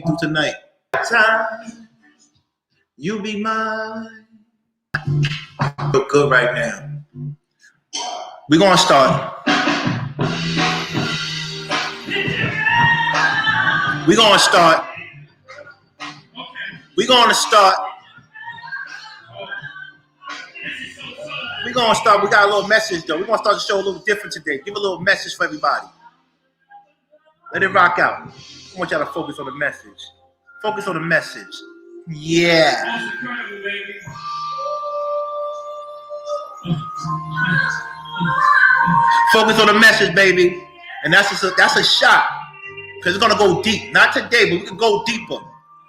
through tonight. Time, you be mine. Look good right now. We're gonna start. We're gonna start. We're gonna start. We're gonna start. We got a little message though. We're gonna start the show a little different today. Give a little message for everybody. Let it rock out. I want y'all to focus on the message. Focus on the message. Yeah. Focus on the message, baby. And that's a shot. Because it's gonna go deep. Not today, but we can go deeper.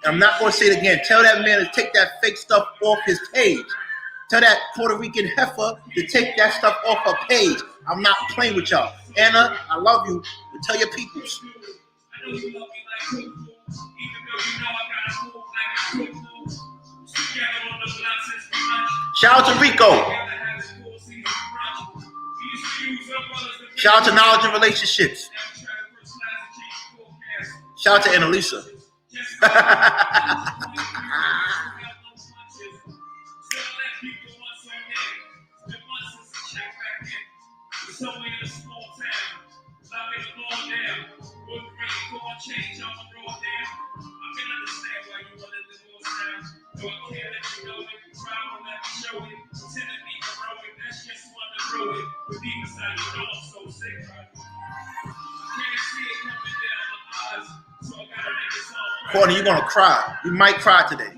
And I'm not gonna say it again. Tell that man to take that fake stuff off his page. Tell that Puerto Rican heifer to take that stuff off her page. I'm not playing with y'all. Anna, I love you. But tell your peoples. Shout out to Rico. Shout out to Knowledge and Relationships. Shout out to Annalisa. Courtney, you're gonna cry. You might cry today.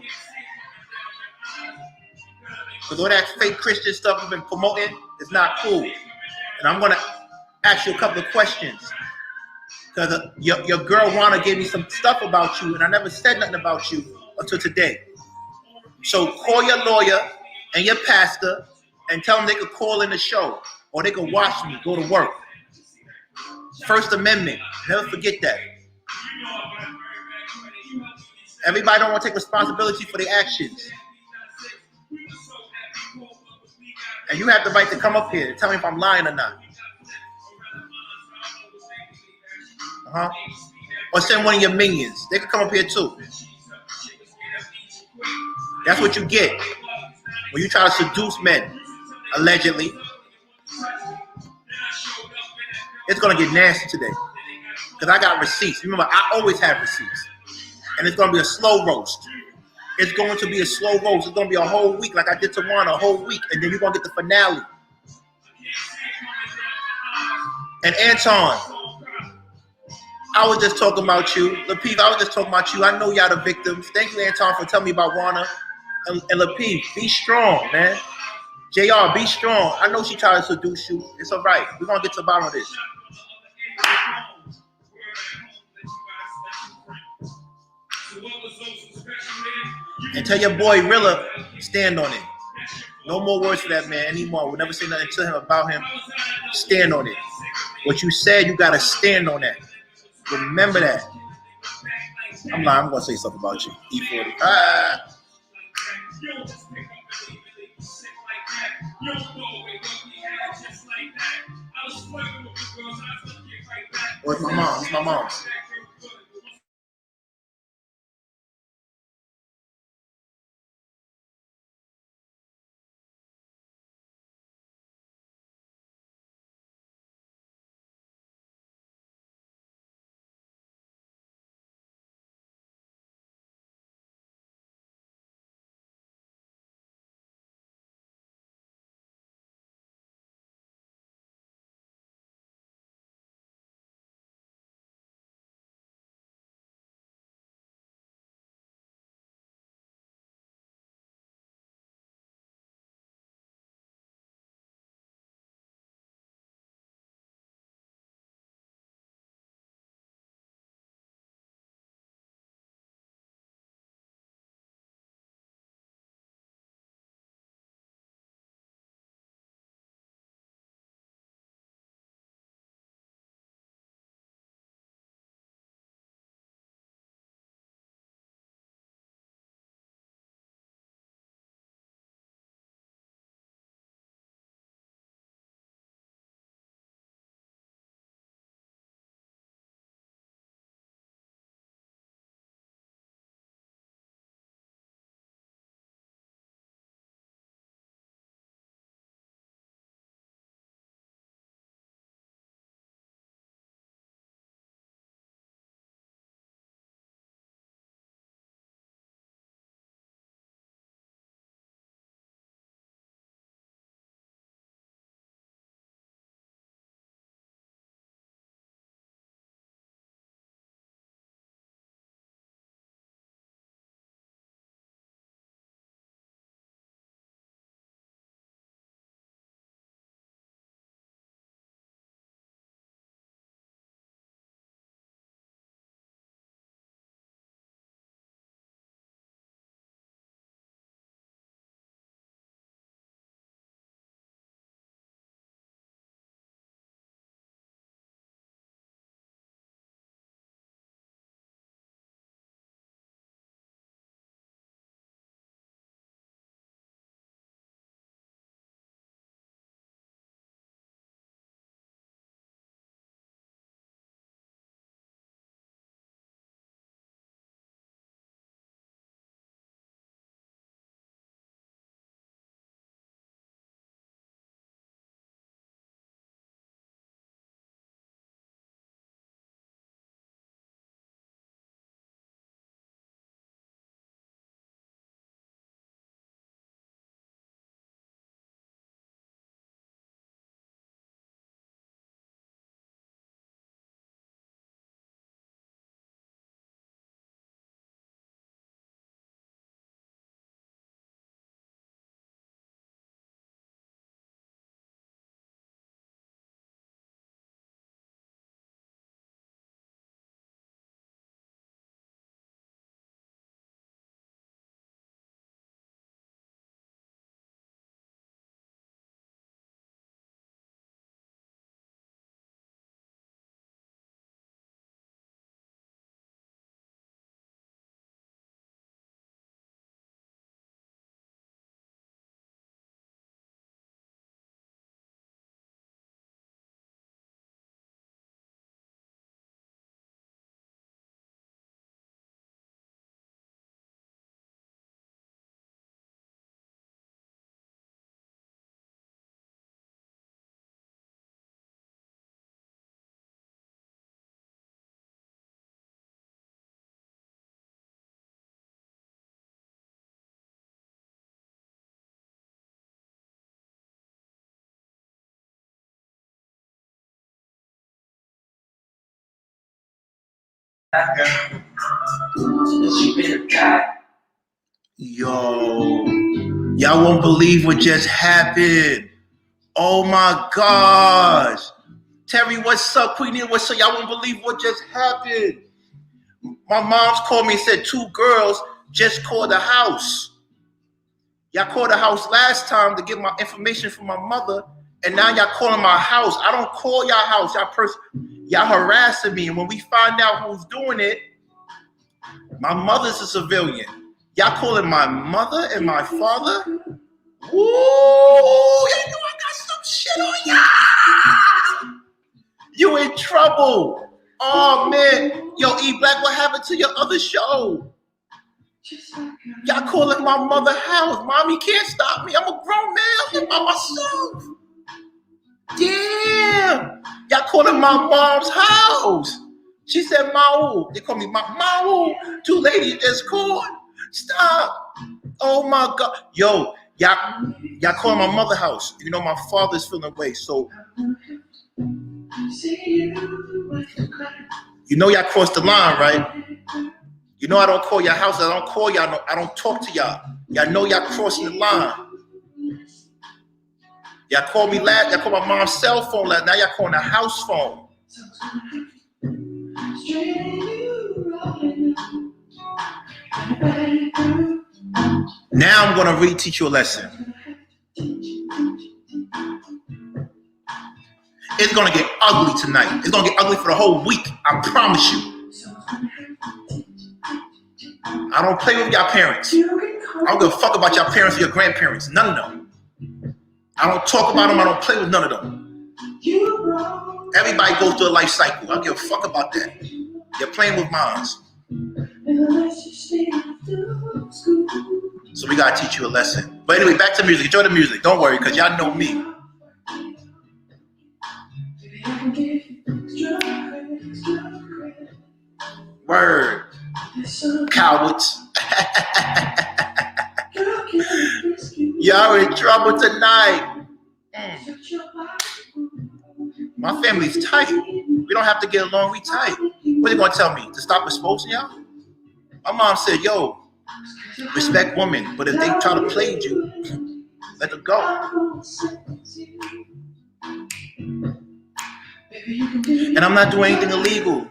Because all that fake Christian stuff you've been promoting is not cool. And I'm gonna ask you a couple of questions. Because your girl Rana gave me some stuff about you, and I never said nothing about you until today. So call your lawyer and your pastor and tell them they could call in the show or they could watch me go to work. First Amendment, never forget that. Everybody don't want to take responsibility for their actions. And you have the right to come up here and tell me if I'm lying or not. Or send one of your minions. They can come up here too. That's what you get when you try to seduce men, allegedly. It's going to get nasty today. Because I got receipts. Remember, I always have receipts. And it's going to be a slow roast. It's going to be a slow roast. It's going to be a whole week like I did to Juan, a whole week. And then you're going to get the finale. And Anton, I was just talking about you. Lapeef, I was just talking about you. I know y'all the victims. Thank you, Anton, for telling me about Rana. And Lapeef, be strong, man. JR, be strong. I know she tried to seduce you. It's all right. We're going to get to the bottom of this. And tell your boy Rilla, stand on it. No more words for that man anymore. We'll never say nothing to him about him. Stand on it. What you said, you got to stand on that. Remember that. I'm lying. I'm going to say something about you. E40. Oh, it's my mom. It's my mom's. Yo, y'all won't believe what just happened. Oh my gosh. Terry, what's up? Queenie, what's up? Y'all won't believe what just happened. My mom's called me and said 2 girls just called the house. Y'all called the house last time to get my information from my mother, and now y'all calling my house. I don't call y'all house. Y'all harassing me, and when we find out who's doing it, my mother's a civilian. Y'all calling my mother and my father? Ooh, you know I got some shit on y'all. You in trouble. Oh man, yo, E Black, what happened to your other show? Y'all calling my mother house. Mommy can't stop me. I'm a grown man. I'm by myself. Damn. Y'all calling my mom's house. She said, Mau. They call me Mau. 2 ladies just called. Stop. Oh my God. Yo, y'all calling my mother house. You know, my father's feeling away. So, you know y'all crossed the line, right? You know I don't call your house. I don't call y'all. I don't talk to y'all. Y'all know y'all crossing the line. Y'all called me last. Y'all called my mom's cell phone last. Now y'all calling the house phone. Now I'm gonna reteach you a lesson. It's gonna get ugly tonight. It's gonna get ugly for the whole week. I promise you. I don't play with y'all parents. I don't give a fuck about y'all parents or your grandparents. None of them. I don't talk about them. I don't play with none of them. Everybody goes through a life cycle. I don't give a fuck about that. You're playing with moms. So we gotta teach you a lesson. But anyway, back to music. Enjoy the music. Don't worry, because y'all know me. Word. Cowards. Y'all in trouble tonight. My family's tight. We don't have to get along. We tight. What are they gonna tell me? To stop exposing y'all? My mom said, yo, respect women, but if they try to play you, let them go. And I'm not doing anything illegal.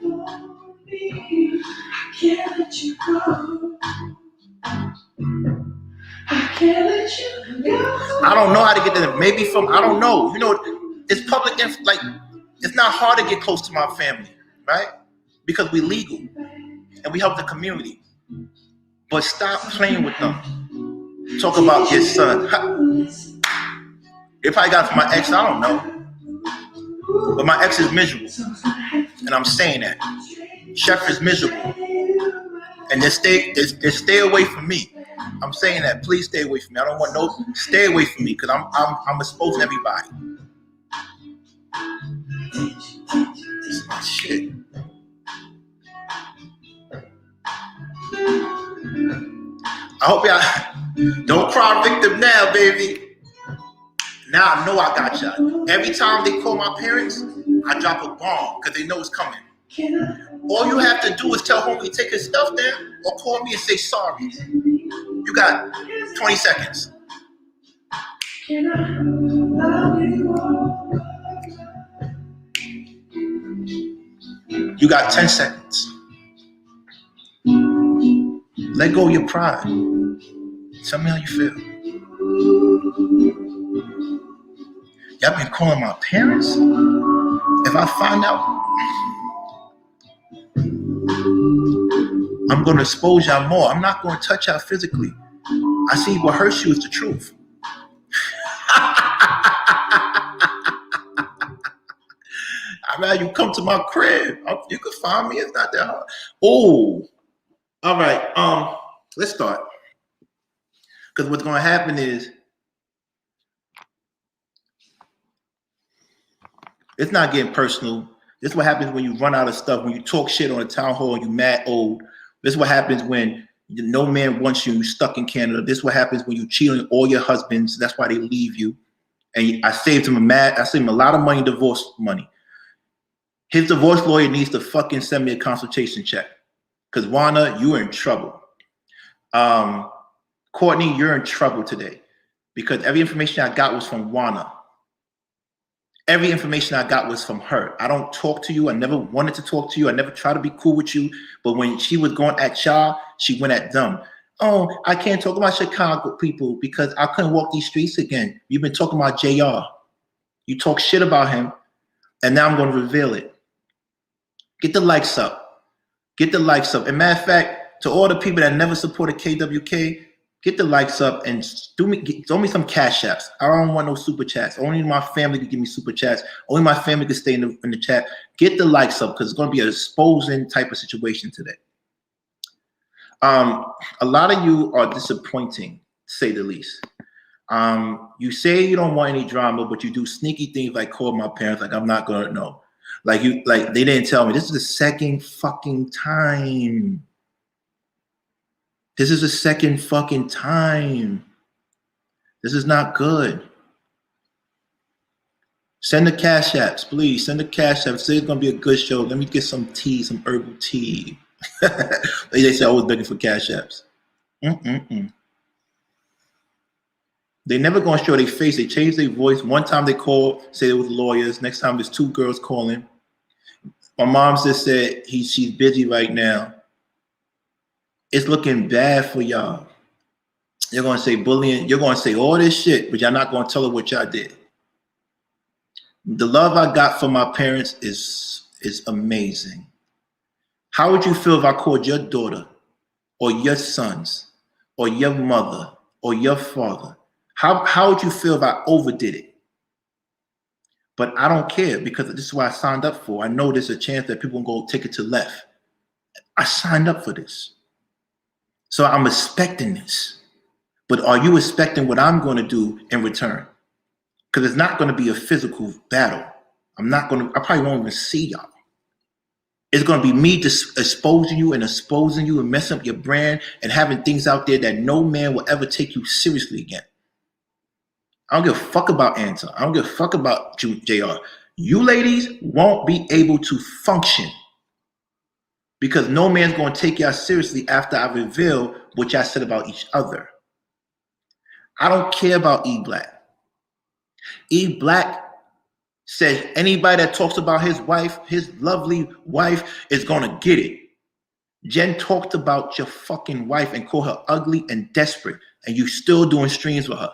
I don't know how to get there. Maybe from, I don't know. You know, it's public, like, it's not hard to get close to my family, right? Because we legal and we help the community. But stop playing with them. Talk about your son. They probably got it from my ex, I don't know. But my ex is miserable. And I'm saying that. Chef is miserable. And they stay away from me. I'm saying that. Please stay away from me. I don't want no. Stay away from me because I'm exposing everybody. This is my shit. I hope y'all don't cry victim now, baby. Now I know I got y'all. Every time they call my parents, I drop a bomb because they know it's coming. All you have to do is tell homie take his stuff down or call me and say sorry. You got 20 seconds. You got 10 seconds. Let go of your pride. Tell me how you feel. Y'all been calling my parents? If I find out, I'm going to expose y'all more. I'm not going to touch y'all physically. I see what hurts you is the truth. I'd rather you come to my crib. You can find me. It's not that hard. Oh, all right. Let's start. Because what's going to happen is it's not getting personal. This is what happens when you run out of stuff. When you talk shit on a town hall and you mad old. This is what happens when no man wants you stuck in Canada. This is what happens when you cheat on all your husbands. That's why they leave you. And I saved him a lot of money, divorce money. His divorce lawyer needs to fucking send me a consultation check. Because Juana, you're in trouble. Courtney, you're in trouble today. Because every information I got was from Juana. Every information I got was from her. I don't talk to you. I never wanted to talk to you. I never tried to be cool with you. But when she was going at y'all, she went at them. Oh, I can't talk about Chicago people because I couldn't walk these streets again. You've been talking about JR. You talk shit about him, and now I'm going to reveal it. Get the likes up. Get the likes up. And matter of fact, to all the people that never supported KWK, get the likes up and throw me some cash apps. I don't want no super chats. Only my family can give me super chats. Only my family can stay in the chat. Get the likes up because it's going to be an exposing type of situation today. A lot of you are disappointing, to say the least. You say you don't want any drama, but you do sneaky things like call my parents, like I'm not gonna know. Like they didn't tell me. This is the second fucking time. This is the second fucking time. This is not good. Send the cash apps, please. Send the cash apps. Say it's gonna be a good show. Let me get some tea, some herbal tea. They say I was begging for cash apps. They never gonna show their face. They change their voice. One time they call, say it was lawyers. Next time there's two girls calling. My mom just said she's busy right now. It's looking bad for y'all. You're gonna say bullying. You're gonna say all this shit, but y'all not gonna tell her what y'all did. The love I got from my parents is amazing. How would you feel if I called your daughter or your sons or your mother or your father? How would you feel if I overdid it? But I don't care because this is what I signed up for. I know there's a chance that people will go take it to left. I signed up for this. So I'm expecting this. But are you expecting what I'm going to do in return? Because it's not going to be a physical battle. I probably won't even see y'all. It's going to be me just exposing you and messing up your brand and having things out there that no man will ever take you seriously again. I don't give a fuck about Anton. I don't give a fuck about JR. You ladies won't be able to function because no man's going to take y'all seriously after I reveal what y'all said about each other. I don't care about E Black. E Black says anybody that talks about his wife, his lovely wife, is going to get it. Jen talked about your fucking wife and called her ugly and desperate, and you still doing streams with her.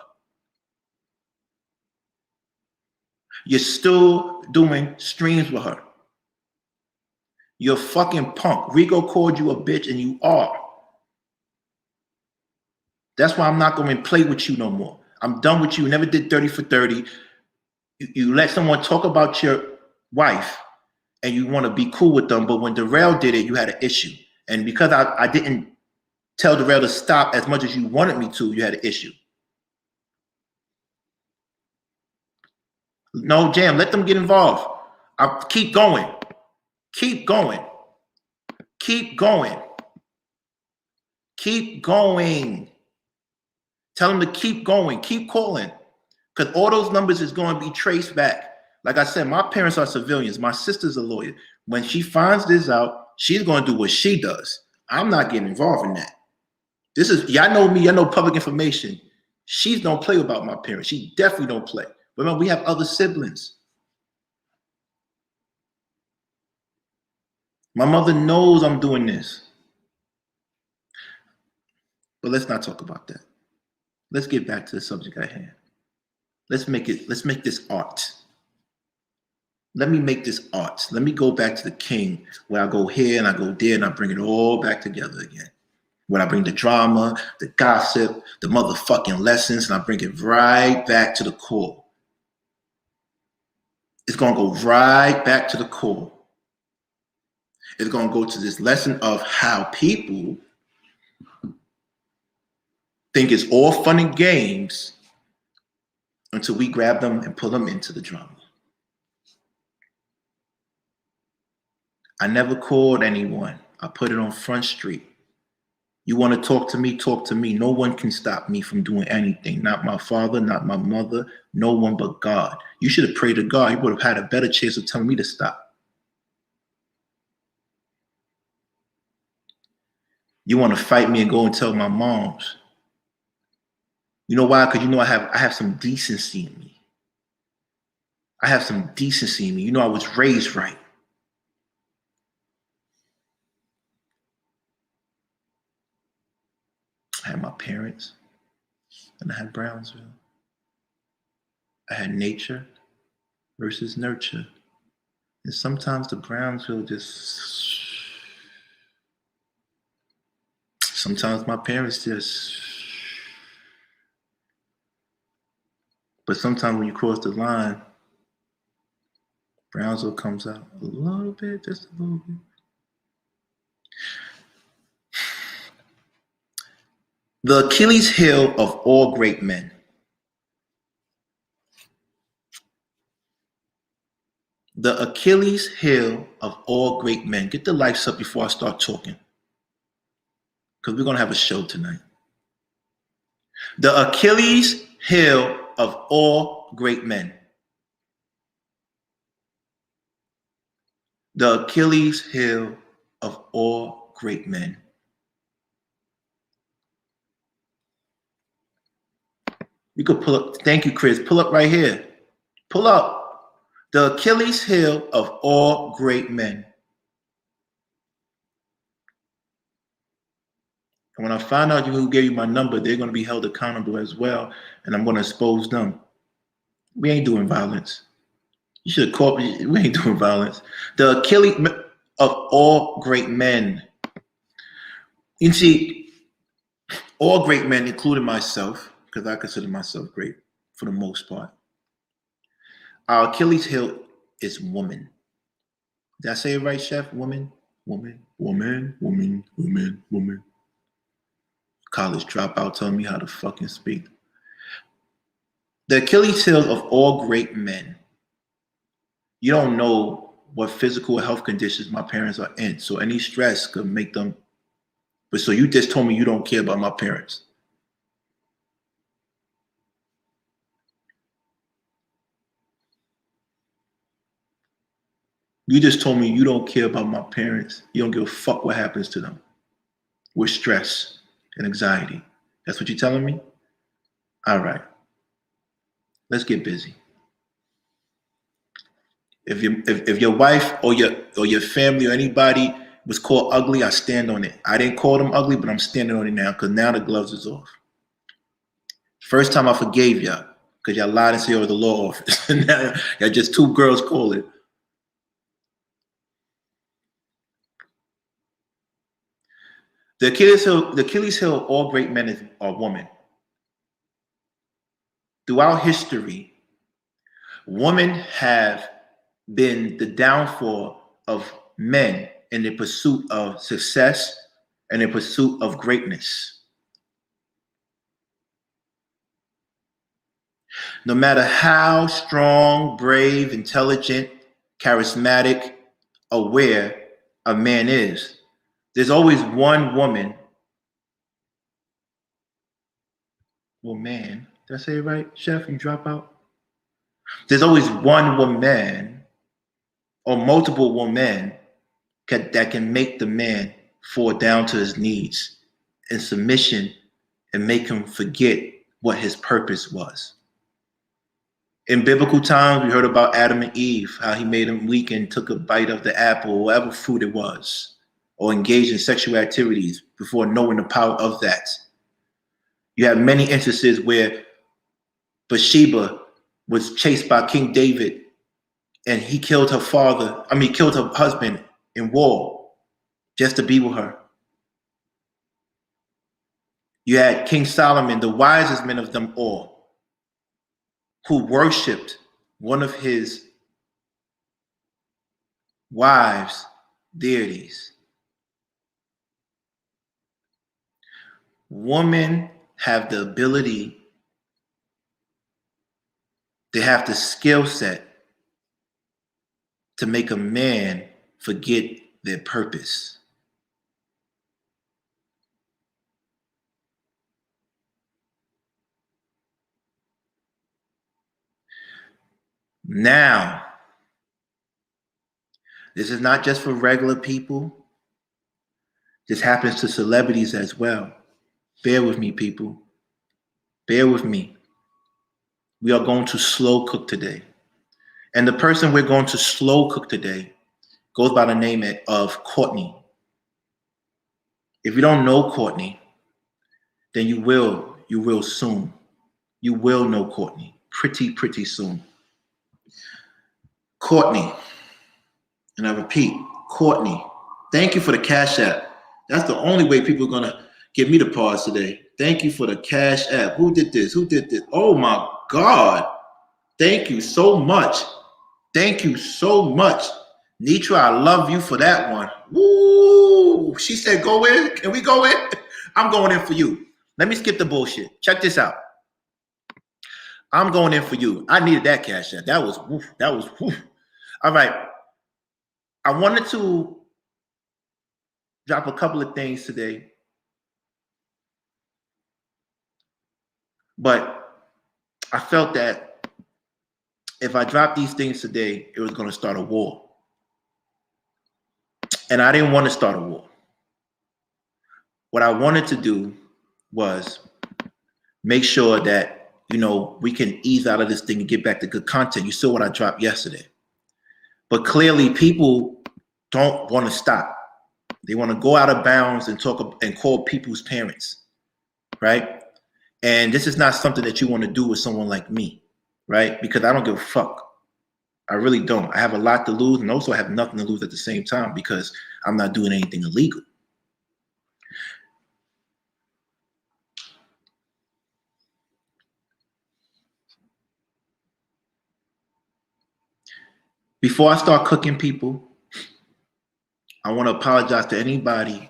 You're still doing streams with her. You're fucking punk. Rico called you a bitch, and you are. That's why I'm not going to play with you no more. I'm done with you. Never did 30 for 30. You let someone talk about your wife and you want to be cool with them, but when Darrell did it, you had an issue. And because I didn't tell Darrell to stop as much as you wanted me to, you had an issue. No, Jam, let them get involved. Keep going. Keep going. Keep going. Keep going. Tell them to keep going. Keep calling. Because all those numbers is going to be traced back. Like I said, my parents are civilians. My sister's a lawyer. When she finds this out, she's going to do what she does. I'm not getting involved in that. This is, y'all know me, y'all know public information. She don't play about my parents. She definitely don't play. But remember, we have other siblings. My mother knows I'm doing this. But let's not talk about that. Let's get back to the subject at hand. Let's make this art. Let me make this art. Let me go back to the king where I go here and I go there and I bring it all back together again. When I bring the drama, the gossip, the motherfucking lessons, and I bring it right back to the core. It's going to go right back to the core. It's going to go to this lesson of how people think it's all fun and games until we grab them and pull them into the drama. I never called anyone. I put it on Front Street. You want to talk to me, talk to me. No one can stop me from doing anything. Not my father, not my mother, no one but God. You should have prayed to God. You would have had a better chance of telling me to stop. You want to fight me and go and tell my moms. You know why? Because you know I have some decency in me. I have some decency in me. You know I was raised right. I had my parents, and I had Brownsville. I had nature versus nurture. And sometimes the Brownsville just, sometimes my parents just, but sometimes when you cross the line, Brownsville comes out a little bit, just a little bit. The Achilles heel of all great men. The Achilles heel of all great men. Get the lights up before I start talking, because we're going to have a show tonight. The Achilles heel of all great men. The Achilles heel of all great men. You could pull up. Thank you, Chris. Pull up right here. Pull up. The Achilles heel of all great men. And when I find out who gave you my number, they're going to be held accountable as well. And I'm going to expose them. We ain't doing violence. You should have called me. We ain't doing violence. The Achilles of all great men. You see, all great men, including myself, because I consider myself great for the most part. Our Achilles heel is woman. Did I say it right, Chef? Woman, woman, woman, woman, woman, woman. College dropout telling me how to fucking speak. The Achilles heel of all great men. You don't know what physical health conditions my parents are in, so any stress could make them. But so you just told me you don't care about my parents. You just told me you don't care about my parents. You don't give a fuck what happens to them with stress and anxiety. That's what you're telling me? All right. Let's get busy. If your wife or your family or anybody was called ugly, I stand on it. I didn't call them ugly, but I'm standing on it now because now the gloves is off. First time I forgave y'all because y'all lied and said, oh, the law office. Now y'all just two girls call it. The Achilles heel of all great men are women. Throughout history, women have been the downfall of men in the pursuit of success and in pursuit of greatness. No matter how strong, brave, intelligent, charismatic, aware a man is, there's always one woman or man. Did I say it right, Chef? You drop out? There's always one woman or multiple women that can make the man fall down to his knees in submission and make him forget what his purpose was. In biblical times, we heard about Adam and Eve, how he made them weak and took a bite of the apple, whatever fruit it was, or engaged in sexual activities before knowing the power of that. You have many instances where Bathsheba was chased by King David and he killed her killed her husband in war just to be with her. You had King Solomon, the wisest man of them all, who worshipped one of his wives' deities. Women have the ability, they have the skill set to make a man forget their purpose. Now, this is not just for regular people. This happens to celebrities as well. Bear with me, people. Bear with me. We are going to slow cook today. And the person we're going to slow cook today goes by the name of Courtney. If you don't know Courtney, then you will soon. You will know Courtney pretty soon. Courtney, and I repeat, Courtney, thank you for the Cash App. That's the only way people are going to give me the pause today. Thank you for the Cash App. Who did this? Oh my God. Thank you so much. Thank you so much. Nitra, I love you for that one. Woo! She said, go in. Can we go in? I'm going in for you. Let me skip the bullshit. Check this out. I'm going in for you. I needed that Cash App. That was woof. All right. I wanted to drop a couple of things today, but I felt that if I dropped these things today, it was going to start a war. And I didn't want to start a war. What I wanted to do was make sure that, we can ease out of this thing and get back to good content. You saw what I dropped yesterday. But clearly people don't want to stop. They want to go out of bounds and talk and call people's parents, right? And this is not something that you want to do with someone like me, right? Because I don't give a fuck. I really don't. I have a lot to lose and also have nothing to lose at the same time because I'm not doing anything illegal. Before I start cooking people, I want to apologize to anybody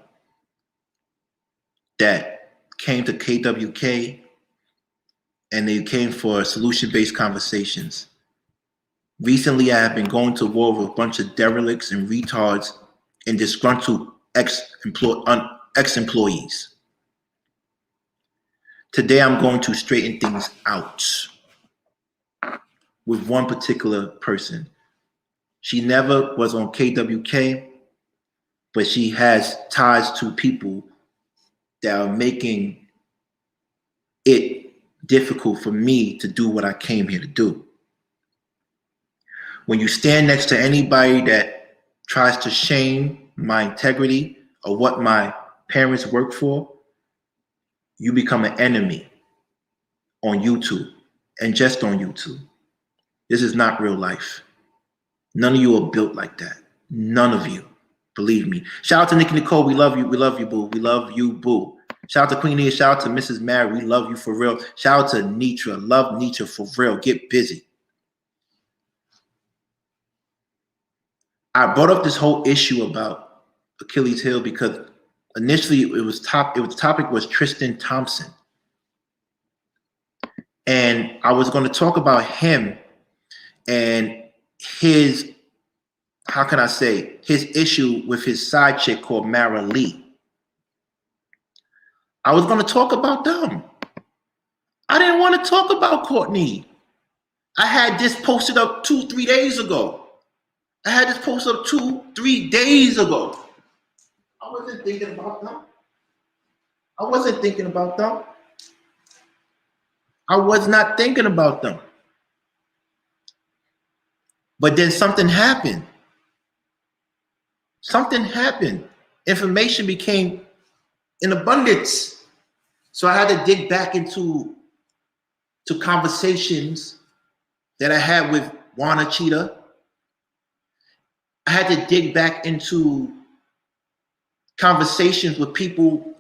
that came to KWK and they came for solution-based conversations. Recently, I have been going to war with a bunch of derelicts and retards and disgruntled ex-employees. Today, I'm going to straighten things out with one particular person. She never was on KWK, but she has ties to people that are making it difficult for me to do what I came here to do. When you stand next to anybody that tries to shame my integrity or what my parents work for, you become an enemy on YouTube and just on YouTube. This is not real life. None of you are built like that. None of you. Believe me. Shout out to Nikki Nicole. We love you. We love you, boo. We love you, boo. Shout out to Queen Nia. Shout out to Mrs. Mary. We love you for real. Shout out to Nitra. Love Nitra for real. Get busy. I brought up this whole issue about Achilles heel because initially the topic was Tristan Thompson. And I was going to talk about him and his, his issue with his side chick called Mara Lee. I was going to talk about them. I didn't want to talk about Courtney. I had this posted up 2-3 days ago. I wasn't thinking about them. I was not thinking about them. But then something happened. Information became in abundance. So I had to dig back into conversations that I had with Juana Cheetah. I had to dig back into conversations with people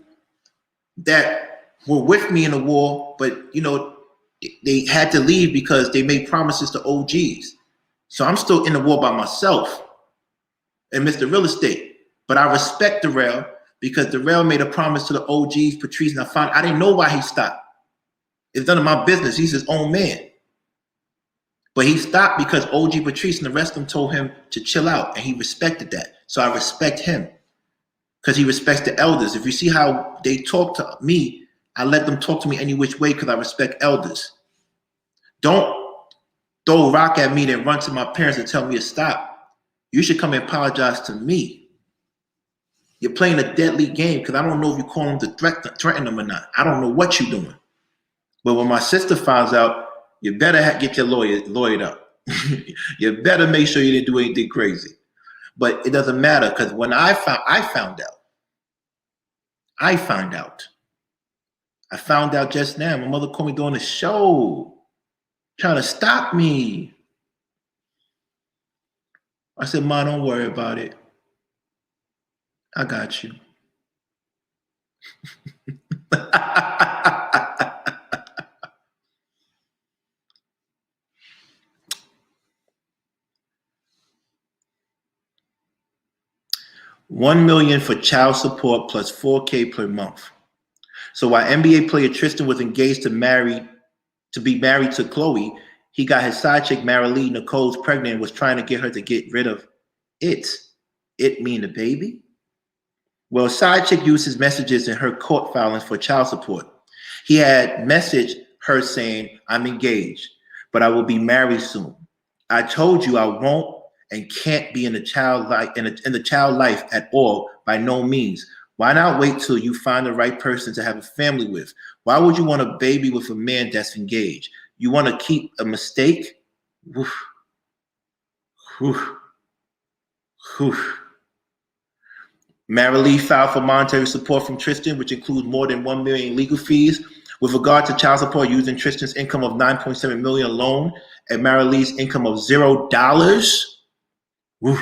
that were with me in the war, but they had to leave because they made promises to OGs. So I'm still in the war by myself and Mr. Real Estate. But I respect Darrell because Darrell made a promise to the OGs, Patrice, and I didn't know why he stopped. It's none of my business. He's his own man. But he stopped because OG Patrice and the rest of them told him to chill out, and he respected that. So I respect him because he respects the elders. If you see how they talk to me, I let them talk to me any which way because I respect elders. Don't throw a rock at me and run to my parents and tell me to stop. You should come and apologize to me. You're playing a deadly game because I don't know if you call them to threaten them or not. I don't know what you're doing. But when my sister finds out, you better get your lawyered up. You better make sure you didn't do anything crazy. But it doesn't matter because when I found out just now. My mother called me during the show, trying to stop me. I said, Ma, don't worry about it. I got you. $1 million for child support plus $4K per month. So while NBA player Tristan was engaged to be married to Chloe, he got his side chick Marilee Nicole's pregnant and was trying to get her to get rid of it. It mean the baby? Well, side chick used his messages in her court filings for child support. He had messaged her saying, I'm engaged, but I will be married soon. I told you I won't and can't be in the child life at all, by no means. Why not wait till you find the right person to have a family with? Why would you want a baby with a man that's engaged? You want to keep a mistake? Whew. Whew. Whew. Marilee filed for monetary support from Tristan, which includes more than $1 million in legal fees. With regard to child support, using Tristan's income of $9.7 million alone and Marilee's income of $0. Woo.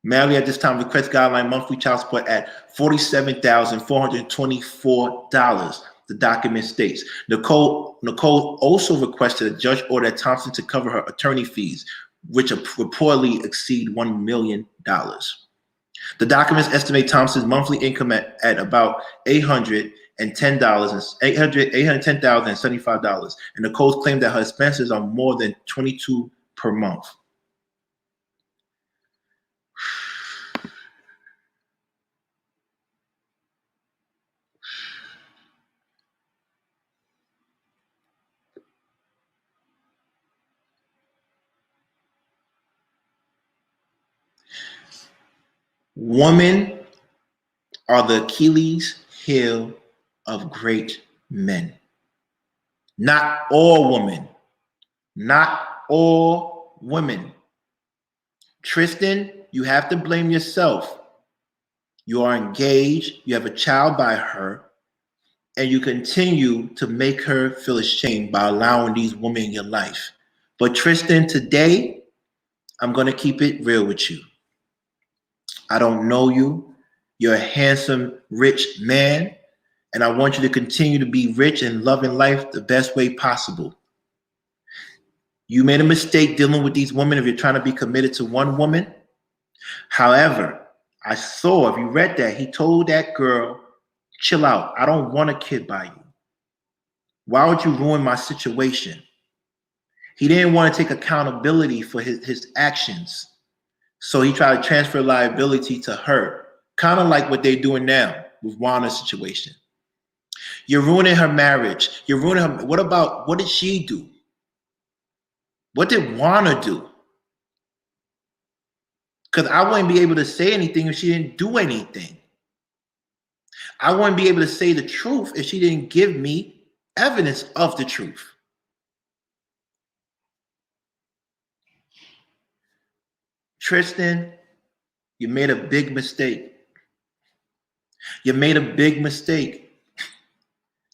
Marilee at this time requests guideline monthly child support at $47,424. The document states. Nicole also requested a judge order Thompson to cover her attorney fees, which reportedly exceed $1 million. The documents estimate Thompson's monthly income at about $810,075, and Nicole's claim that her expenses are more than $22 per month. Women are the Achilles heel of great men. Not all women. Not all women. Tristan, you have to blame yourself. You are engaged, you have a child by her, and you continue to make her feel ashamed by allowing these women in your life. But Tristan, today, I'm going to keep it real with you. I don't know you. You're a handsome, rich man, and I want you to continue to be rich and loving life the best way possible. You made a mistake dealing with these women if you're trying to be committed to one woman. However, I saw, if you read that, he told that girl, chill out. I don't want a kid by you. Why would you ruin my situation? He didn't want to take accountability for his actions. So he tried to transfer liability to her, kind of like what they're doing now with Wana's situation. You're ruining her marriage. You're ruining her. What did she do? What did Wana do? Because I wouldn't be able to say anything if she didn't do anything. I wouldn't be able to say the truth if she didn't give me evidence of the truth. Tristan, you made a big mistake. You made a big mistake.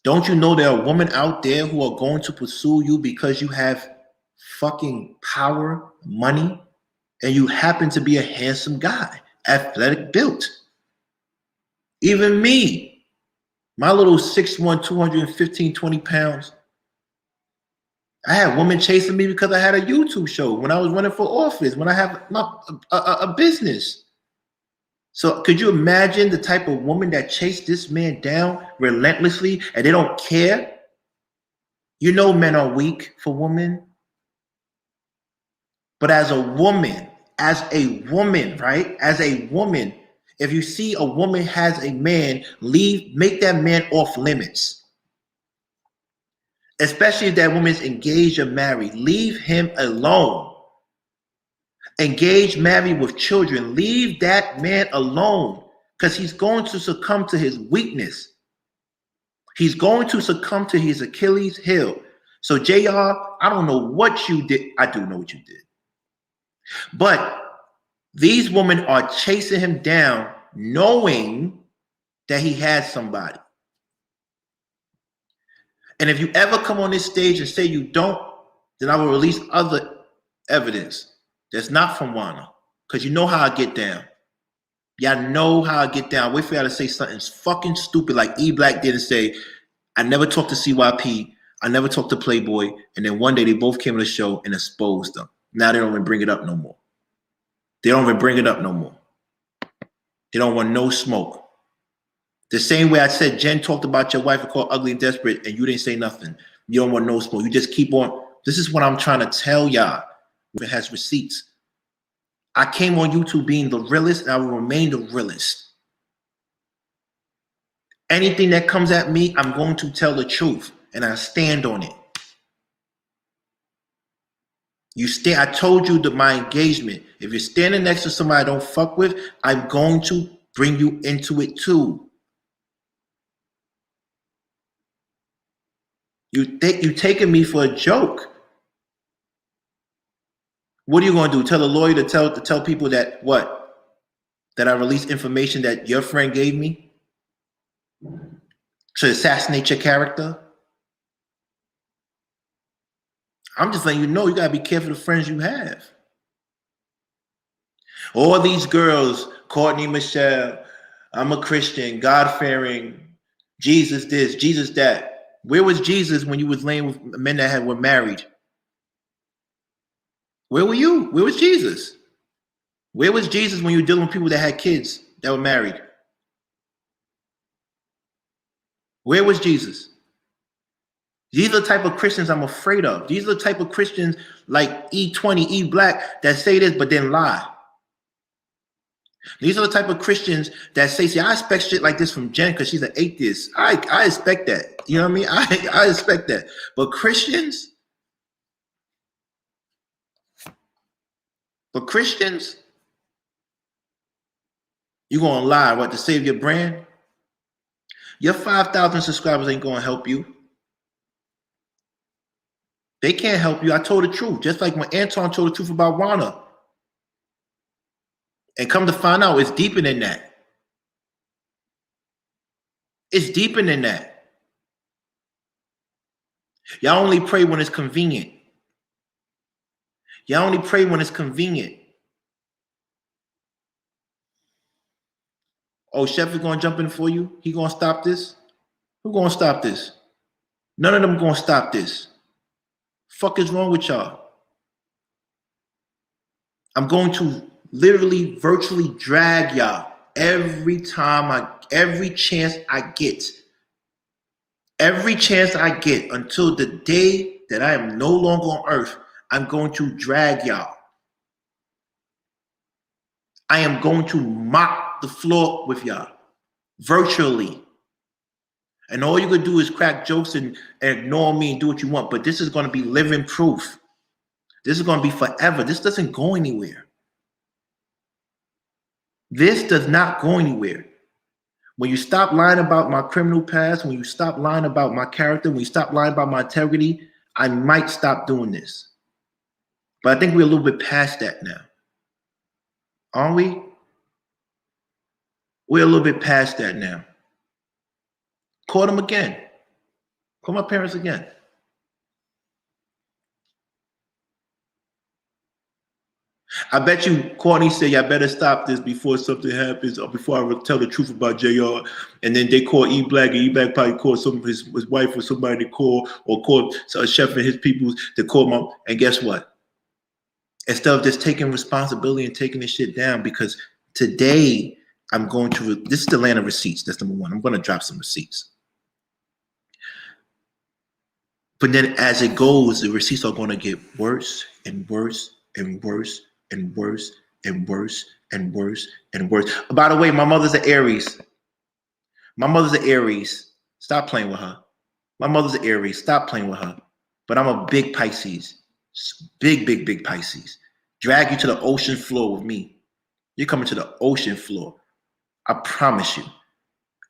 Don't you know there are women out there who are going to pursue you because you have fucking power, money, and you happen to be a handsome guy, athletic built? Even me, my little 6'1", 215, 20 pounds. I had women chasing me because I had a YouTube show when I was running for office, when I have a business. So could you imagine the type of woman that chased this man down relentlessly and they don't care? You know men are weak for women. But as a woman, right? As a woman, if you see a woman has a man, make that man off limits. Especially if that woman's engaged or married. Leave him alone. Engaged, married with children. Leave that man alone because he's going to succumb to his weakness. He's going to succumb to his Achilles heel. So JR, I don't know what you did. I do know what you did. But these women are chasing him down knowing that he has somebody. And if you ever come on this stage and say you don't, then I will release other evidence that's not from Wana. Because you know how I get down. Y'all know how I get down. Wait for y'all to say something fucking stupid like E Black did and say, I never talked to CYP, I never talked to Playboy, and then one day they both came to the show and exposed them. Now they don't even bring it up no more. They don't even bring it up no more. They don't want no smoke. The same way I said Jen talked about your wife and called ugly and desperate and you didn't say nothing. You don't want no smoke. You just keep on. This is what I'm trying to tell y'all. It has receipts. I came on YouTube being the realest and I will remain the realest. Anything that comes at me, I'm going to tell the truth and I stand on it. I told you that my engagement, if you're standing next to somebody I don't fuck with, I'm going to bring you into it too. You think you taking me for a joke. What are you going to do? Tell a lawyer to tell people that what? That I released information that your friend gave me? To assassinate your character? I'm just letting you know you got to be careful of the friends you have. All these girls, Courtney, Michelle, I'm a Christian, God-fearing, Jesus this, Jesus that. Where was Jesus when you was laying with men that were married? Where were you? Where was Jesus? Where was Jesus when you were dealing with people that had kids that were married? Where was Jesus? These are the type of Christians I'm afraid of. These are the type of Christians like E20, E Black that say this but then lie. These are the type of Christians that say, see, I expect shit like this from Jen because she's an atheist. I expect that. You know what I mean? I expect that. But Christians, you're going to lie, what, to save your brand? Your 5,000 subscribers ain't going to help you. They can't help you. I told the truth. Just like when Anton told the truth about Wana. And come to find out, it's deeper than that. It's deeper than that. Y'all only pray when it's convenient. Y'all only pray when it's convenient. Oh, Chef is going to jump in for you? He going to stop this? Who going to stop this? None of them going to stop this. Fuck is wrong with y'all? I'm going to literally, virtually drag y'all every chance I get. Every chance I get until the day that I am no longer on earth, I'm going to drag y'all. I am going to mop the floor with y'all virtually. And all you can do is crack jokes and ignore me and do what you want. But this is going to be living proof. This is going to be forever. This doesn't go anywhere. This does not go anywhere. When you stop lying about my criminal past, when you stop lying about my character, when you stop lying about my integrity, I might stop doing this. But I think we're a little bit past that now. Aren't we? We're a little bit past that now. Call them again. Call my parents again. I bet you Courtney said, y'all better stop this before something happens or before I tell the truth about JR. And then they call E Black, and E Black probably called some of his wife or somebody to call, or called a chef and his people to call mom. And guess what? Instead of just taking responsibility and taking this shit down, because today I'm going to, this is the land of receipts. That's number one. I'm going to drop some receipts. But then as it goes, the receipts are going to get worse and worse and worse and worse and worse and worse and worse. By the way, my mother's an Aries. My mother's an Aries. Stop playing with her. My mother's an Aries. Stop playing with her. But I'm a big Pisces. Big, big, big Pisces. drag you to the ocean floor with me. You're coming to the ocean floor. I promise you.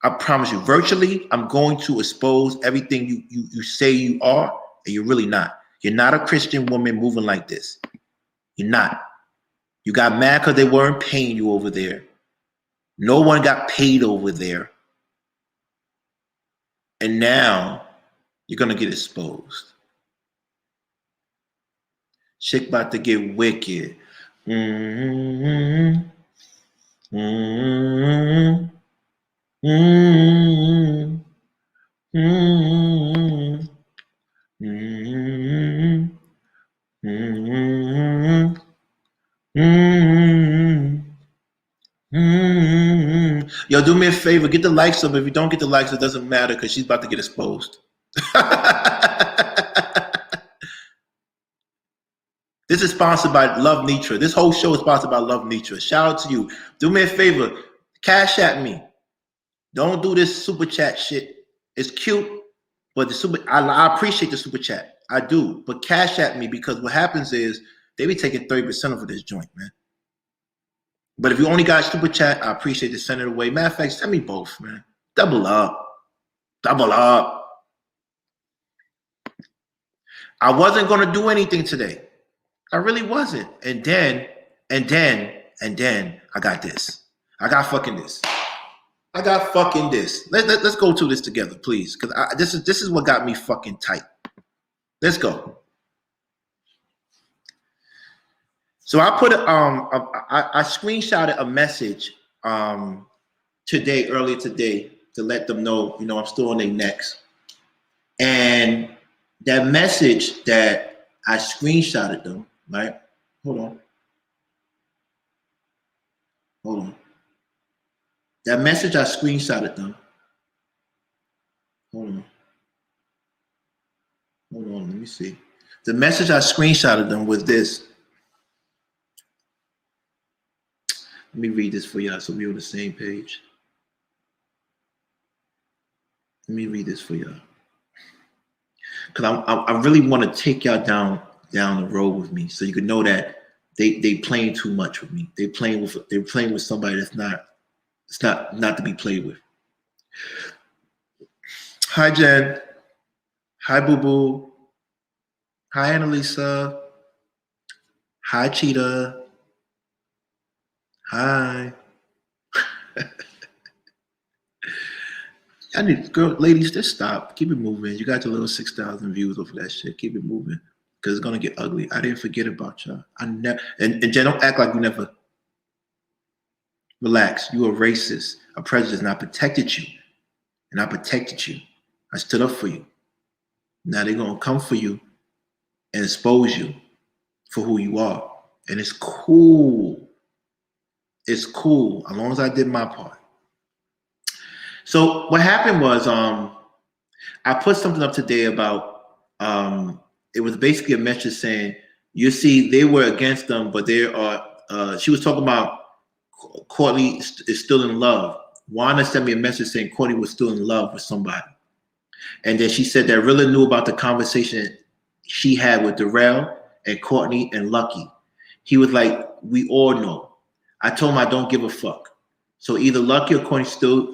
I promise you. Virtually, I'm going to expose everything you say you are, and you're really not. You're not a Christian woman moving like this. You're not. You got mad because they weren't paying you over there. No one got paid over there. And now you're going to get exposed. Shit about to get wicked. Mm-hmm. Mm-hmm. Mm-hmm. Mm-hmm. Mm-hmm. Mm-hmm. Mm-hmm. Mm-hmm. Yo, do me a favor, get the likes up. If you don't get the likes, it doesn't matter because she's about to get exposed. This is sponsored by Love Nitra. This whole show is sponsored by Love Nitra. Shout out to you. Do me a favor, cash at me. Don't do this super chat shit. It's cute, but I appreciate the super chat. I do, but cash at me because what happens is they be taking 30% of this joint, man. But if you only got super chat, I appreciate it. Send it away. Matter of fact, send me both, man. Double up. Double up. I wasn't going to do anything today. I really wasn't. And then, I got this. I got fucking this. Let's go to this together, please. Because this is what got me fucking tight. Let's go. So I put I screenshotted a message earlier today to let them know, I'm still on their necks. And that message that I screenshotted them, right? Hold on. That message I screenshotted them. Hold on, let me see. The message I screenshotted them was this. Let me read this for y'all so we're on the same page. Let me read this for y'all. Because I really want to take y'all down the road with me so you can know that they playing too much with me. They're playing with somebody that's not to be played with. Hi, Jen. Hi, Boo Boo. Hi, Annalisa. Hi, Cheetah. Hi. Ladies, just stop. Keep it moving. You got your little 6,000 views over that shit. Keep it moving. Because it's going to get ugly. I didn't forget about y'all. And Jen, don't act like you never. Relax. You a racist, a prejudice, and I protected you. I stood up for you. Now they're going to come for you and expose you for who you are. And it's cool. It's cool as long as I did my part. So what happened was I put something up today about it was basically a message saying, you see, they were against them, but they are she was talking about Courtney is still in love. Wanda sent me a message saying Courtney was still in love with somebody. And then she said that really knew about the conversation she had with Darrell and Courtney and Lucky. He was like, we all know. I told him I don't give a fuck. So either Lucky or Courtney still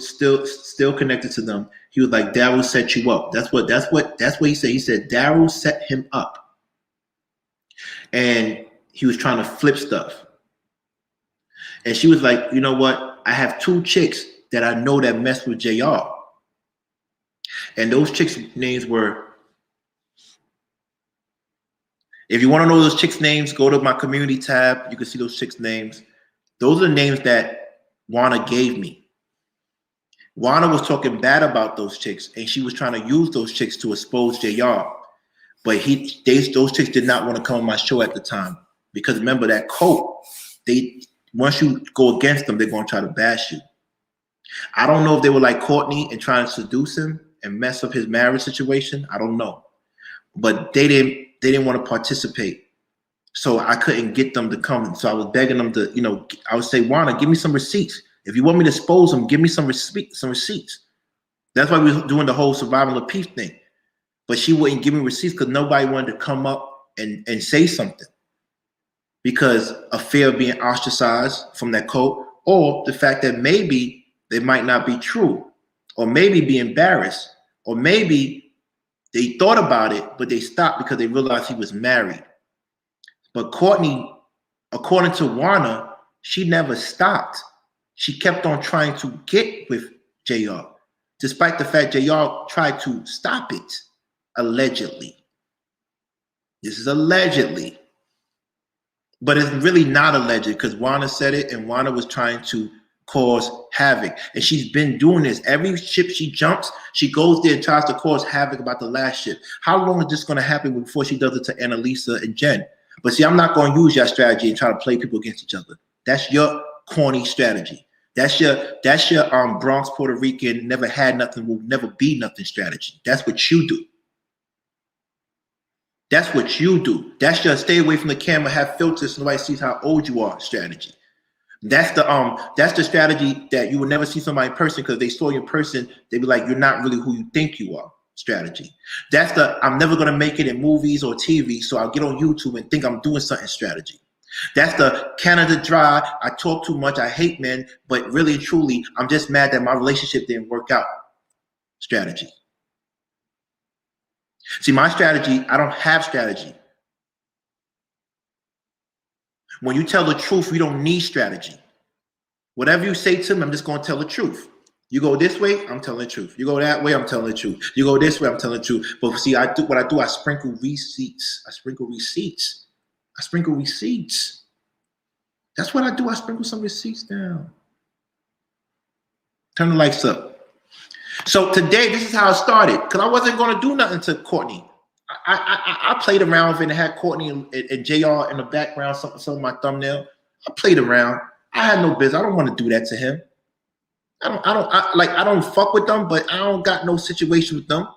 connected to them. He was like, Daryl set you up. That's what he said. He said Daryl set him up. And he was trying to flip stuff. And she was like, you know what? I have two chicks that I know that mess with JR. And those chicks' names were, if you want to know those chicks' names, go to my community tab. You can see those chicks' names. Those are the names that Wanda gave me. Wanda was talking bad about those chicks, and she was trying to use those chicks to expose JR. But those chicks did not want to come on my show at the time. Because remember that cult, once you go against them, they're going to try to bash you. I don't know if they were like Courtney and trying to seduce him and mess up his marriage situation. I don't know. But they didn't want to participate. So I couldn't get them to come. So I was begging them to, I would say, Wanda, give me some receipts. If you want me to expose them, give me some receipts. That's why we were doing the whole survival of peace thing. But she wouldn't give me receipts because nobody wanted to come up and say something. because of fear of being ostracized from that cult, or the fact that maybe they might not be true, or maybe be embarrassed, or maybe they thought about it, but they stopped because they realized he was married. But Courtney, according to Warner, she never stopped. She kept on trying to get with JR, despite the fact JR tried to stop it, allegedly. This is allegedly. But it's really not alleged because Warner said it, and Warner was trying to cause havoc. And she's been doing this. Every ship she jumps, she goes there and tries to cause havoc about the last ship. How long is this going to happen before she does it to Annalisa and Jen? But see, I'm not going to use your strategy and try to play people against each other. That's your corny strategy. That's your Bronx, Puerto Rican, never had nothing, will never be nothing strategy. That's what you do. That's what you do. That's your stay away from the camera, have filters so nobody sees how old you are strategy. That's the strategy that you will never see somebody in person because they saw you in person, they'd be like, you're not really who you think you are strategy. That's the I'm never gonna make it in movies or TV, so I'll get on YouTube and think I'm doing something strategy. That's the Canada Dry, I talk too much, I hate men, but really and truly, I'm just mad that my relationship didn't work out strategy. See, my strategy, I don't have strategy. When you tell the truth, you don't need strategy. Whatever you say to me, I'm just going to tell the truth. You go this way, I'm telling the truth. You go that way, I'm telling the truth. You go this way, I'm telling the truth. But see, I sprinkle receipts. I sprinkle receipts. That's what I do. I sprinkle some receipts down. Turn the lights up. So today, this is how it started. Because I wasn't going to do nothing to Courtney. I played around with it and had Courtney and JR in the background, some of my thumbnail. I played around. I had no business. I don't want to do that to him. I don't fuck with them, but I don't got no situation with them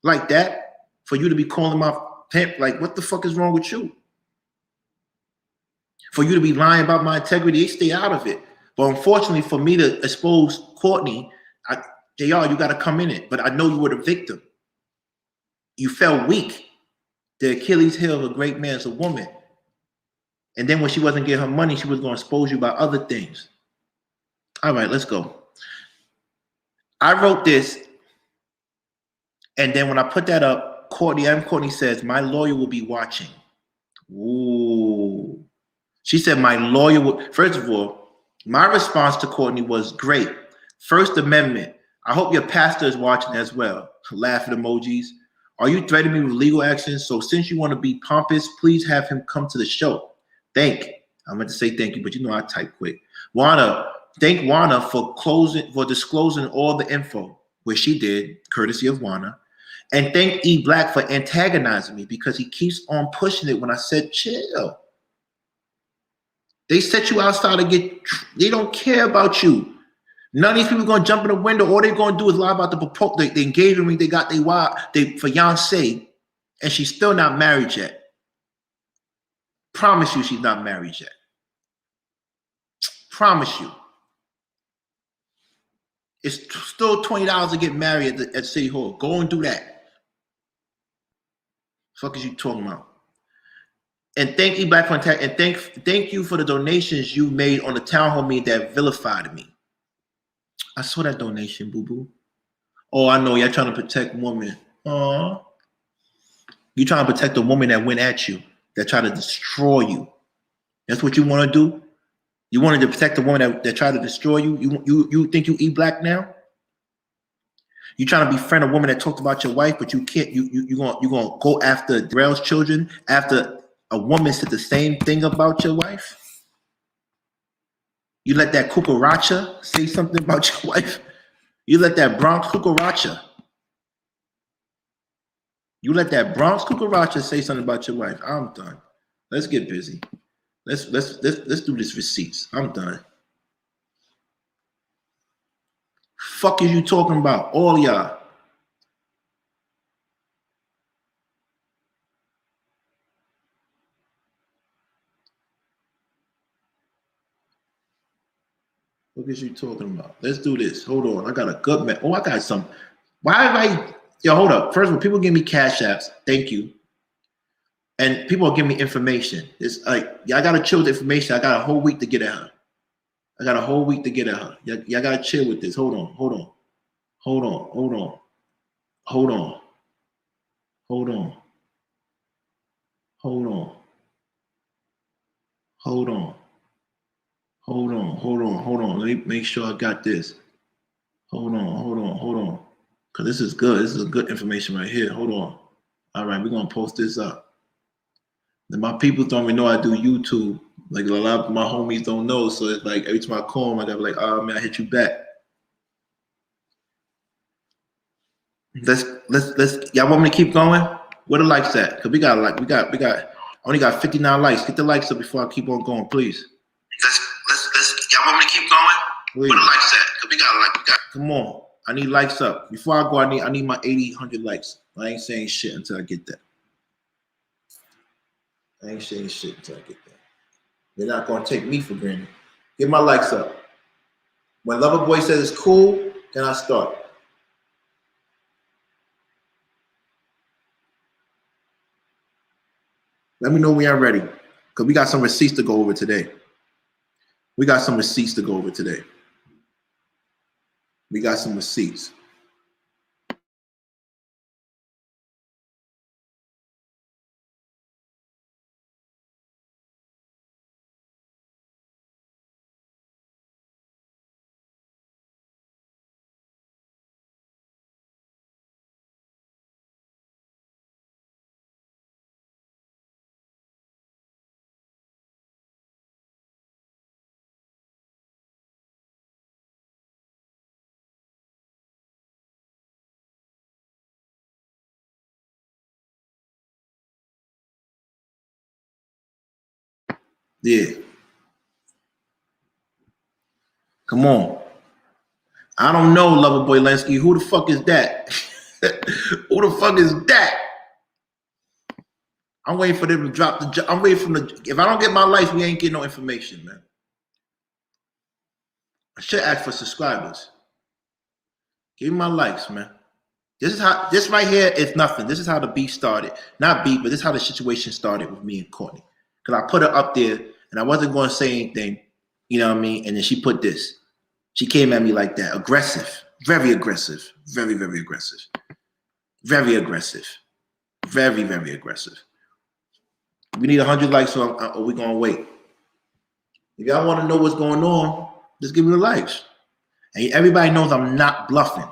like that for you to be calling my pimp. Like, what the fuck is wrong with you? For you to be lying about my integrity, they stay out of it. But unfortunately, for me to expose Courtney, JR, you got to come in it. But I know you were the victim. You felt weak. The Achilles heel of a great man is a woman. And then when she wasn't getting her money, she was going to expose you about other things. All right, let's go. I wrote this. And then when I put that up, Courtney says, my lawyer will be watching. Ooh. She said, my lawyer will. First of all, my response to Courtney was great. First Amendment. I hope your pastor is watching as well. Laughing emojis. Are you threatening me with legal action? So since you want to be pompous, please have him come to the show. I meant to say thank you, but you know I type quick. Thank Juana for disclosing all the info, which she did, courtesy of Juana. And thank E Black for antagonizing me because he keeps on pushing it when I said chill. They set you outside to they don't care about you. None of these people are going to jump in the window. All they're going to do is lie about the engagement ring they got they fiance, and she's still not married yet. Promise you she's not married yet. Promise you. It's still $20 to get married at City Hall. Go and do that. Fuck is you talking about? And thank you back for attack. And thank you for the donations you made on the town hall meeting that vilified me. I saw that donation, boo-boo. Oh, I know. You're trying to protect women. Aww. You're trying to protect the woman that went at you, that tried to destroy you. That's what you want to do? You wanted to protect the woman that tried to destroy you? You think you E Black now? You trying to befriend a woman that talked about your wife, but you can't. You're gonna go after Darrell's children after a woman said the same thing about your wife? You let that cucaracha say something about your wife? You let that Bronx cucaracha. You let that Bronx cucaracha say something about your wife. I'm done. Let's get busy. Let's do this receipts. I'm done. Fuck is you talking about? All y'all. What is you talking about? Let's do this. Hold on. I got a good man. Oh, I got some. Why have I? Yo, hold up. First of all, people give me cash apps. Thank you. And people are giving me information. It's like, y'all gotta chill with the information. I got a whole week to get at her. Y'all gotta chill with this. Hold on. Hold on. Let me make sure I got this. Hold on. Because this is good. This is good information right here. Hold on. All right, we're gonna post this up. And my people don't even know I do YouTube. Like a lot of my homies don't know. So it's like every time I call them, I gotta be like, oh man, I hit you back. Let's y'all want me to keep going? Where the likes at? Cause we got I only got 59 likes. Get the likes up before I keep on going, please. Let's y'all want me to keep going? Please. Where the likes at? Cause we got come on. I need likes up. Before I go, I need my 80, 100 likes. I ain't saying shit until I get that. They're not gonna take me for granted. Get my likes up. When Loverboy says it's cool, then I start. Let me know when you're ready. Because we got some receipts to go over today. We got some receipts. Yeah. Come on. I don't know, Loverboy Lensky. Who the fuck is that? Who the fuck is that? I'm waiting for them to drop the. I'm waiting for the. If I don't get my life, we ain't getting no information, man. I should ask for subscribers. Give me my likes, man. This right here is nothing. This is how the beef started. Not beef, but this is how the situation started with me and Courtney. Because I put her up there and I wasn't going to say anything, you know what I mean? And then she put this. She came at me like that. Aggressive. Very aggressive. Very, very aggressive. Very aggressive. Very, very aggressive. We need 100 likes or we're going to wait. If y'all want to know what's going on, just give me the likes. And everybody knows I'm not bluffing.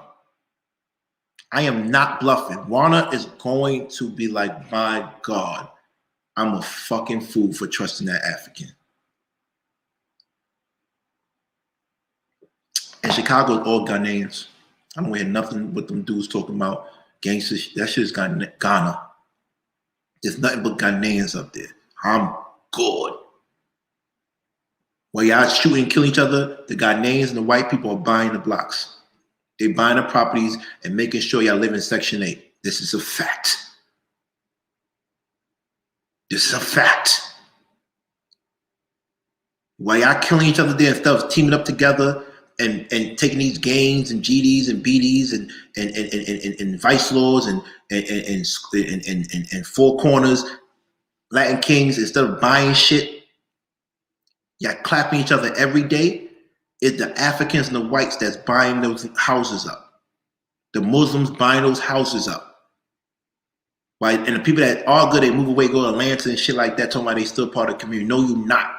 I am not bluffing. Warner is going to be like, my God, I'm a fucking fool for trusting that African. In Chicago, all Ghanaians. I don't hear nothing what them dudes talking about gangsters. That shit is Ghana. There's nothing but Ghanaians up there. I'm good. While y'all shooting and killing each other, the Ghanaians and the white people are buying the blocks. They're buying the properties and making sure y'all live in Section 8. This is a fact. While y'all killing each other there and stuff, teaming up together and taking these gains and GDs and BDs and vice lords and four corners, Latin Kings, instead of buying shit, y'all clapping each other every day. It's the Africans and the whites that's buying those houses up. The Muslims buying those houses up. Right? And the people that are good, they move away, go to Atlanta and shit like that, talking about they still part of the community. No, you not.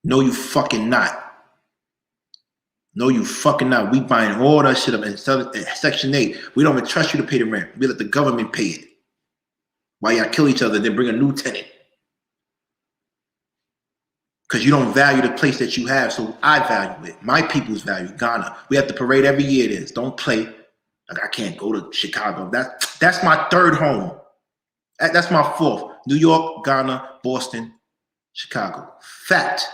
No, you fucking not. No, you fucking not. We buying all that shit up in Section 8. We don't even trust you to pay the rent. We let the government pay it. While y'all kill each other, then bring a new tenant. Because you don't value the place that you have, so I value it. My people's value, Ghana. We have the parade every year. It is. Don't play. Like, I can't go to Chicago. That's my third home. That's my fourth. New York, Ghana, Boston, Chicago. Fact.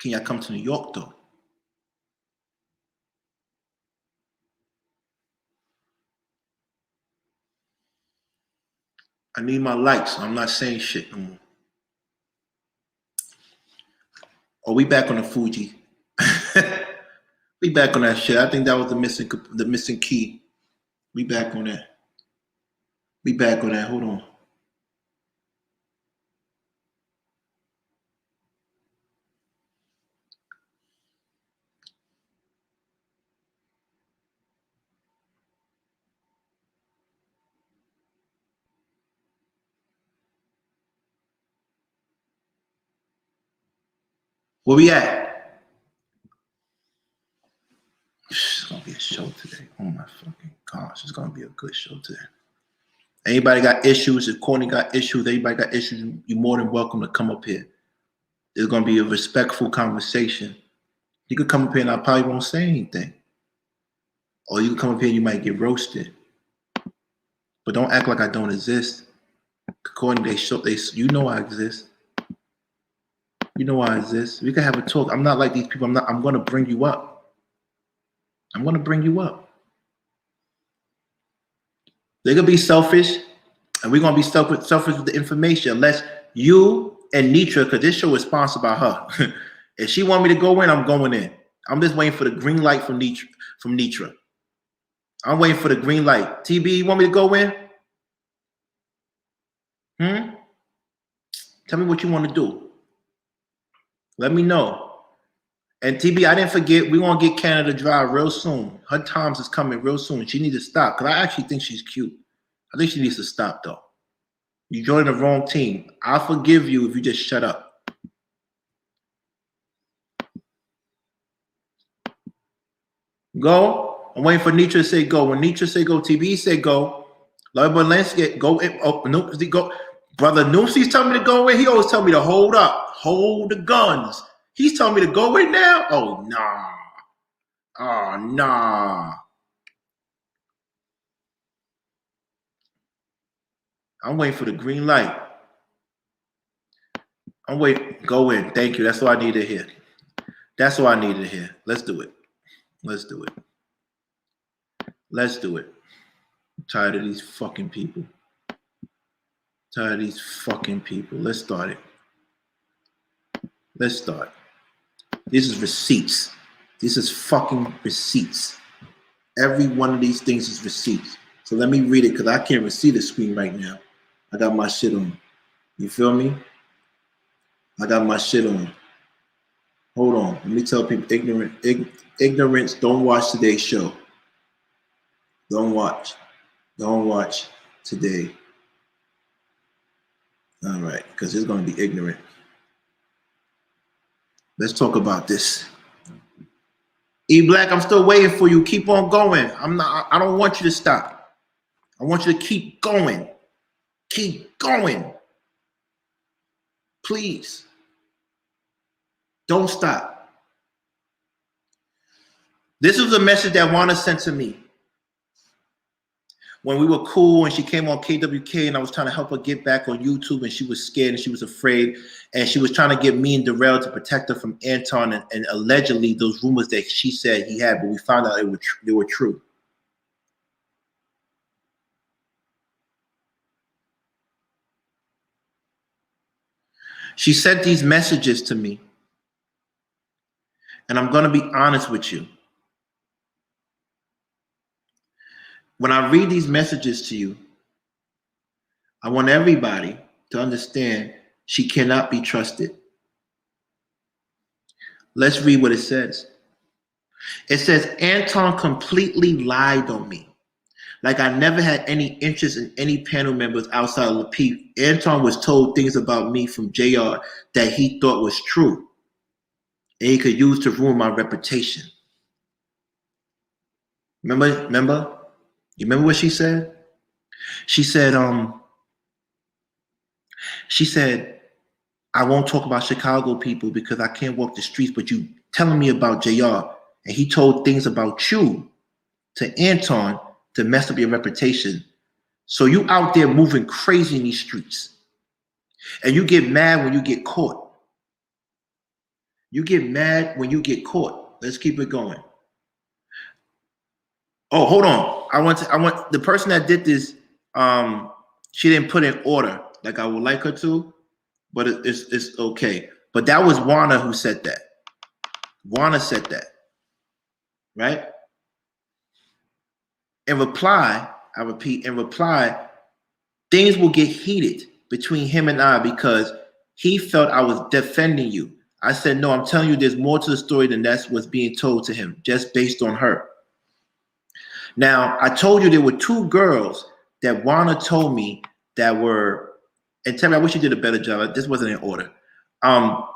Can y'all come to New York, though? I need my likes. I'm not saying shit no more. Oh, we back on the Fuji. We back on that shit. I think that was the missing key. We back on that. We back on that. Hold on. Where we at? It's gonna be a show today. Oh my fucking gosh, it's gonna be a good show today. Anybody got issues? If Courtney got issues, anybody got issues, you're more than welcome to come up here. There's gonna be a respectful conversation. You could come up here and I probably won't say anything. Or you can come up here and you might get roasted. But don't act like I don't exist. According you know I exist. You know I exist. We can have a talk. I'm not like these people. I'm gonna bring you up. I'm gonna bring you up. They're gonna be selfish, and we're gonna be selfish with the information. Unless you and Nitra, because this show is sponsored by her. If she want me to go in, I'm going in. I'm just waiting for the green light from Nitra. I'm waiting for the green light. TB, you want me to go in? Tell me what you want to do. Let me know. And TB, I didn't forget, we're going to get Canada Dry real soon. Her times is coming real soon. She needs to stop because I actually think she's cute. I think she needs to stop, though. You joined the wrong team. I'll forgive you if you just shut up. Go. I'm waiting for Nitra to say go. When Nitra say go, TB say go. Larry Berlansky, go in. Oh, nope, go. Brother Noopsy's telling me to go in. He always tell me to hold up. Hold the guns. He's telling me to go in now? Oh, nah. Oh, nah. I'm waiting for the green light. I'm waiting. Go in. Thank you. That's all I needed to hear. That's all I needed to hear. Let's do it. Let's do it. Let's do it. I'm tired of these fucking people. Tired of these fucking people. Let's start it. Let's start. This is receipts. This is fucking receipts. Every one of these things is receipts. So let me read it because I can't even see the screen right now. I got my shit on. You feel me? I got my shit on. Hold on. Let me tell people ignorance. Don't watch today's show. Don't watch. Don't watch today. All right, because it's going to be ignorant. Let's talk about this. E Black, I'm still waiting for you. Keep on going. I don't want you to stop. I want you to keep going. Keep going. Please. Don't stop. This was a message that Wanda sent to me. When we were cool and she came on KWK and I was trying to help her get back on YouTube and she was scared and she was afraid and she was trying to get me and Darrell to protect her from Anton and allegedly those rumors that she said he had, but we found out they were true. She sent these messages to me and I'm going to be honest with you. When I read these messages to you, I want everybody to understand she cannot be trusted. Let's read what it says. It says, Anton completely lied on me. Like I never had any interest in any panel members outside of Lapeef. Anton was told things about me from JR that he thought was true. And he could use to ruin my reputation. Remember? You remember what she said? She said, I won't talk about Chicago people because I can't walk the streets, but you telling me about JR. And he told things about you to Anton to mess up your reputation. So you out there moving crazy in these streets. And you get mad when you get caught. You get mad when you get caught. Let's keep it going. Oh, hold on. I want the person that did this, she didn't put in order like I would like her to, but it's okay. But that was Warner who said that. Warner said that, right? In reply, I repeat, in reply, things will get heated between him and I because he felt I was defending you. I said, no, I'm telling you there's more to the story than that's what's being told to him, just based on her. Now, I told you there were two girls that Warner told me that were, and tell me, I wish you did a better job. This wasn't in order.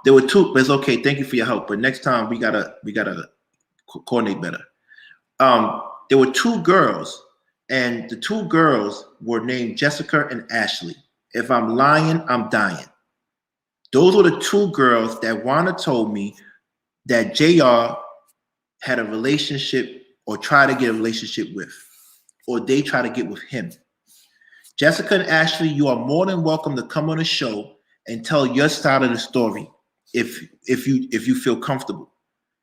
There were two, but it's okay. Thank you for your help. But next time we gotta coordinate better. There were two girls, and the two girls were named Jessica and Ashley. If I'm lying, I'm dying. Those were the two girls that Warner told me that JR had a relationship or tried to get a relationship with, or they try to get with him. Jessica and Ashley, you are more than welcome to come on the show and tell your side of the story if you feel comfortable.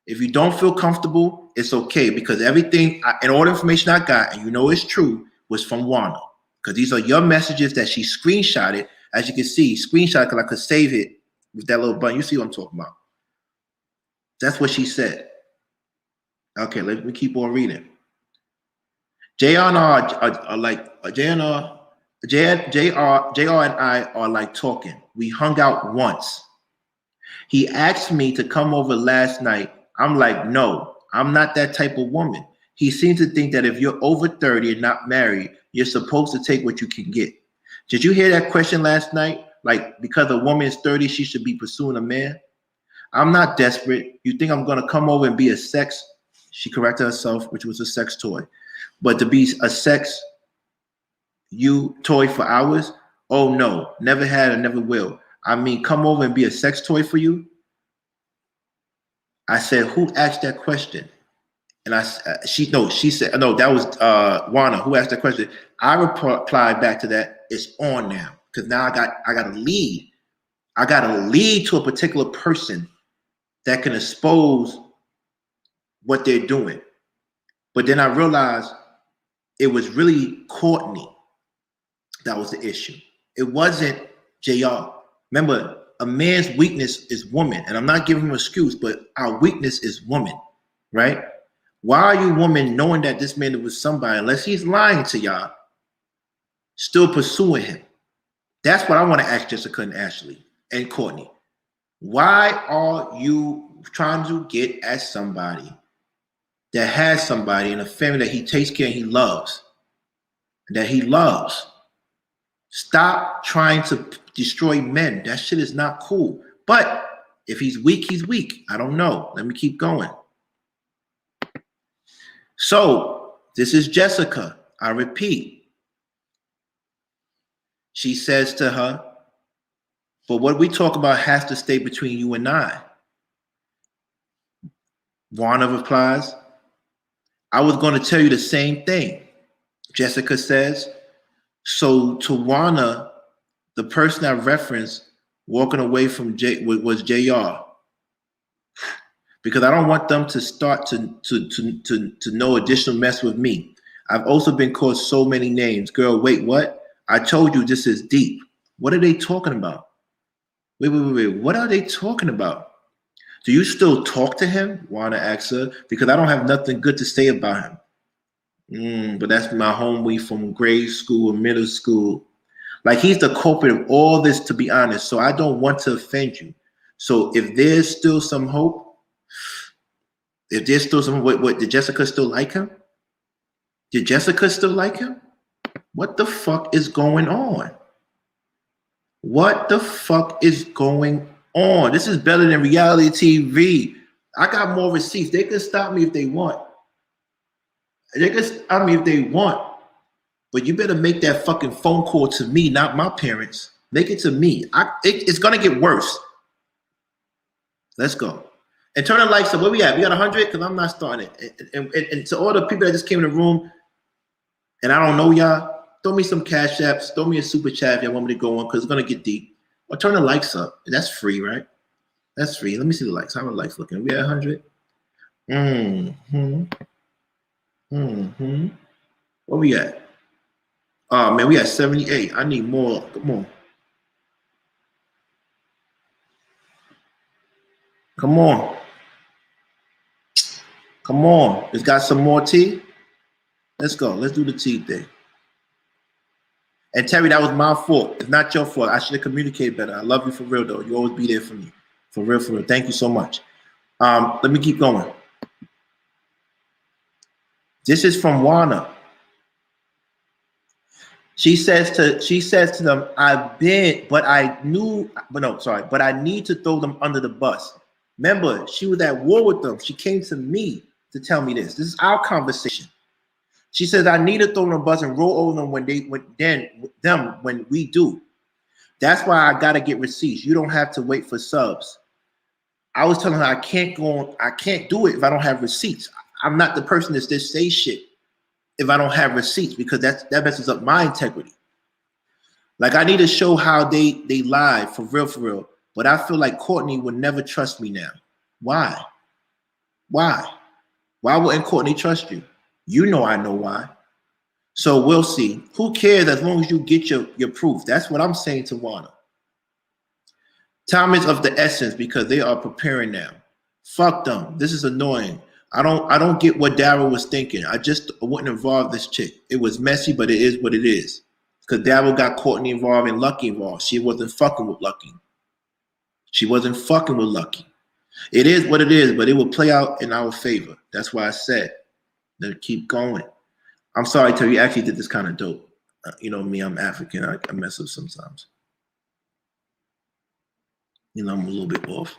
If you don't feel comfortable, it's okay, because everything and all the information I got, and you know it's true, was from Warner. Because these are your messages that she screenshotted. As you can see, screenshot, because I could save it with that little button. You see what I'm talking about. That's what she said. Okay, let me keep on reading. JR and I are like talking. We hung out once. He asked me to come over last night. I'm like, no, I'm not that type of woman. He seems to think that if you're over 30 and not married, you're supposed to take what you can get. Did you hear that question last night? Like, because a woman is 30, she should be pursuing a man? I'm not desperate. You think I'm going to come over and be a sex? She corrected herself, which was a sex toy. But to be a sex toy for hours? Oh, no, never had and never will. I mean, come over and be a sex toy for you? I said, who asked that question? And she said, no, that was Warner who asked that question. I replied back to that, it's on now. Because now I got a lead. I got a lead to a particular person that can expose what they're doing. But then I realized it was really Courtney that was the issue. It wasn't JR. Remember, a man's weakness is woman. And I'm not giving him an excuse, but our weakness is woman, right? Why are you woman knowing that this man was somebody, unless he's lying to y'all, still pursuing him? That's what I want to ask Jessica and Ashley and Courtney. Why are you trying to get at somebody that has somebody in a family that he takes care and he loves? That he loves. Stop trying to destroy men. That shit is not cool. But if he's weak, he's weak. I don't know. Let me keep going. So this is Jessica. I repeat. She says to her, but what we talk about has to stay between you and I. Warner replies, I was going to tell you the same thing. Jessica says, so to Warner, the person I referenced walking away from was JR. Because I don't want them to start to know additional mess with me. I've also been called so many names. Girl, wait, what? I told you this is deep. What are they talking about? Wait. What are they talking about? Do you still talk to him? Warner asks her, because I don't have nothing good to say about him. But that's my homie from grade school and middle school. Like, he's the culprit of all this, to be honest. So I don't want to offend you. So if there's still some hope, what, did Jessica still like him? Did Jessica still like him? What the fuck is going on? What the fuck is going on? This is better than reality TV. I got more receipts. They can stop me if they want. They can stop me if they want. But you better make that fucking phone call to me, not my parents. Make it to me. It's going to get worse. Let's go. And turn the lights up. Where we at? We got 100? Because I'm not starting it. And to all the people that just came in the room, and I don't know y'all, throw me some cash apps. Throw me a super chat if y'all want me to go on, because it's going to get deep. Or turn the lights up. That's free, right? That's free. Let me see the lights. How are the lights looking? We at 100? Where we at? Oh, man, we at 78. I need more. Come on. Come on. Come on. It's got some more tea. Let's go. Let's do the tea thing. And Terry, that was my fault. It's not your fault. I should have communicated better. I love you for real, though. You always be there for me. For real, for real. Thank you so much. Let me keep going. This is from Wana. She says to them, but I need to throw them under the bus. Remember, she was at war with them. She came to me to tell me this. This is our conversation. She says, I need to throw them on the bus and roll over them when we do. That's why I gotta get receipts. You don't have to wait for subs. I was telling her I can't do it if I don't have receipts. I'm not the person that just say shit if I don't have receipts, because that messes up my integrity. Like, I need to show how they lie for real. But I feel like Courtney would never trust me now. Why? Why wouldn't Courtney trust you? You know I know why. So we'll see. Who cares as long as you get your proof? That's what I'm saying to Wana. Time is of the essence because they are preparing now. Fuck them. This is annoying. I don't get what Daryl was thinking. I just wouldn't involve this chick. It was messy, but it is what it is. Because Daryl got Courtney involved and Lucky involved. She wasn't fucking with Lucky. It is what it is, but it will play out in our favor. That's why I said, let's keep going. I'm sorry, Terry. You actually did this kind of dope. You know me, I'm African. I mess up sometimes. You know, I'm a little bit off.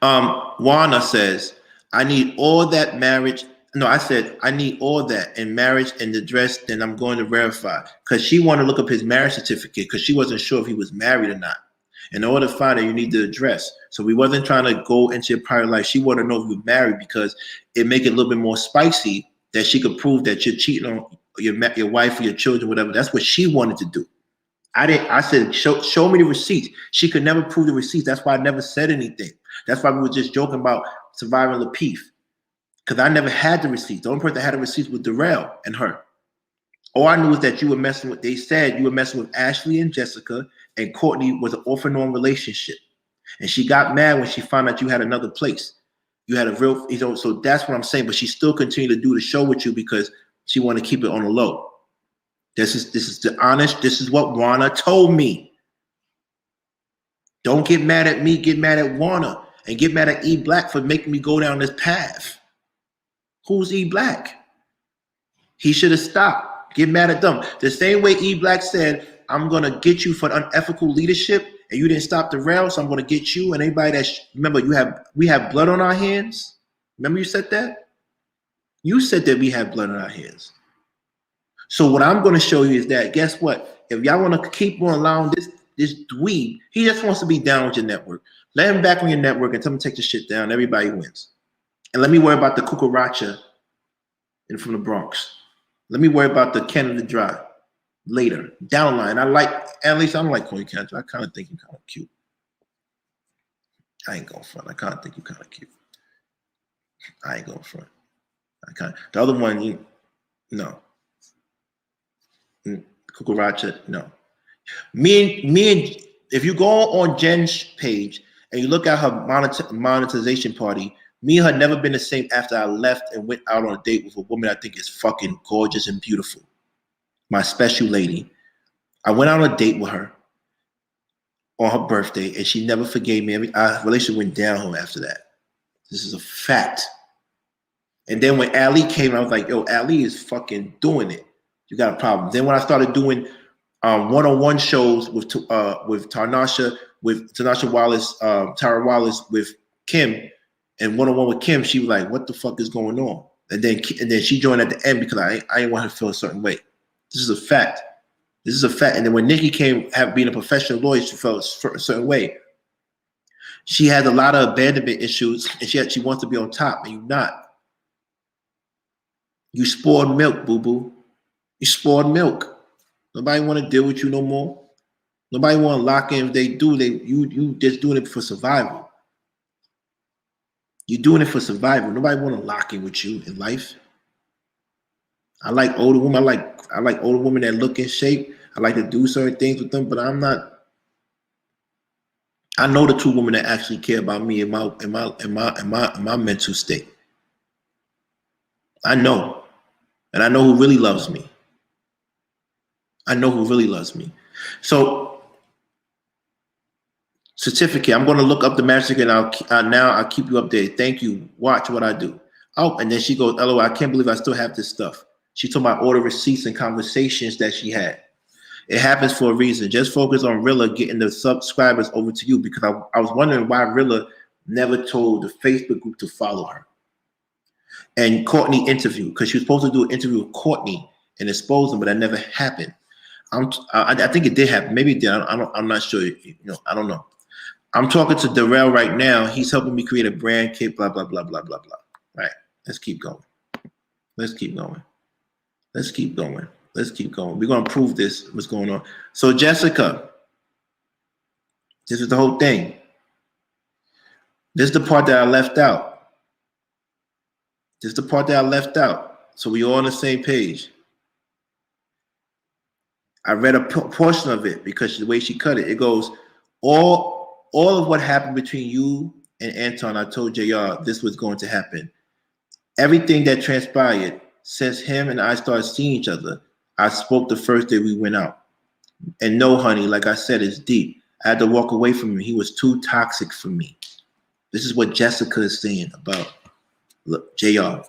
Wana says, I need all that marriage. No, I said, I need all that in marriage and the dress, then I'm going to verify. Because she wanted to look up his marriage certificate because she wasn't sure if he was married or not. In order to find it, you need the address. So we wasn't trying to go into your prior life. She wanted to know if you were married because it make it a little bit more spicy that she could prove that you're cheating on your wife or your children, whatever. That's what she wanted to do. I said, show me the receipts. She could never prove the receipts. That's why I never said anything. That's why we were just joking about surviving Lapeef. Because I never had the receipts. The only person that had the receipts was Darrell and her. All I knew was that they said you were messing with Ashley and Jessica, and Courtney was an off and on relationship. And she got mad when she found out you had another place. You had a real, so that's what I'm saying. But she still continued to do the show with you because she wanted to keep it on the low. This is the honest. This is what Wana told me. Don't get mad at me. Get mad at Wana and get mad at E Black for making me go down this path. Who's E Black? He should have stopped. Get mad at them. The same way E Black said, I'm gonna get you for unethical leadership, and you didn't stop the rail, so I'm gonna get you and anybody remember we have blood on our hands. Remember you said that? You said that we have blood on our hands. So what I'm going to show you is that, guess what? If y'all want to keep on allowing this dweeb, he just wants to be down with your network. Let him back on your network and tell him to take the shit down. Everybody wins. And let me worry about the cucaracha from the Bronx. Let me worry about the Canada Dry later, down the line. At least I don't like Corey Canada. I kind of think you're kind of cute. I ain't going front. I kind of think you're kind of cute. I ain't going front. The other one, no. Cucaracha, no. Me and if you go on Jen's page and you look at her monetization party, me and her never been the same after I left and went out on a date with a woman I think is fucking gorgeous and beautiful. My special lady. I went out on a date with her on her birthday and she never forgave me. Our relationship went downhill after that. This is a fact. And then when Ali came, I was like, yo, Ali is fucking doing it. You got a problem. Then when I started doing one-on-one shows with Tanasha Wallace, Tara Wallace with Kim, and one-on-one with Kim, she was like, what the fuck is going on? And then she joined at the end because I didn't want her to feel a certain way. This is a fact. And then when Nikki came, being a professional lawyer, she felt a certain way. She had a lot of abandonment issues, and she wants to be on top, and you're not. You spoiled milk, boo-boo. You spoiled milk. Nobody want to deal with you no more. Nobody want to lock in. If they do, you just doing it for survival. You're doing it for survival. Nobody want to lock in with you in life. I like older women. I like older women that look in shape. I like to do certain things with them, but I'm not I know the two women that actually care about me in my mental state. I know. And I know who really loves me. I know who really loves me. So, certificate. I'm going to look up the magic, and I'll keep you updated. Thank you. Watch what I do. Oh, and then she goes, "LOL, I can't believe I still have this stuff." She told me all the receipts and conversations that she had. It happens for a reason. Just focus on Rilla getting the subscribers over to you, because I was wondering why Rilla never told the Facebook group to follow her. And Courtney interviewed, because she was supposed to do an interview with Courtney and expose them, but that never happened. I think it did happen. Maybe it did. I'm not sure. I don't know. I'm talking to Darrell right now. He's helping me create a brand kit, blah, blah, blah, blah, blah, blah. Right. Let's keep going. Let's keep going. Let's keep going. Let's keep going. We're going to prove this, what's going on. So, Jessica, this is the whole thing. This is the part that I left out. This is the part that I left out. So we all on the same page. I read a portion of it because the way she cut it, it goes, all of what happened between you and Anton, I told JR this was going to happen. Everything that transpired since him and I started seeing each other, I spoke the first day we went out. And no, honey, like I said, it's deep. I had to walk away from him. He was too toxic for me. This is what Jessica is saying about JR.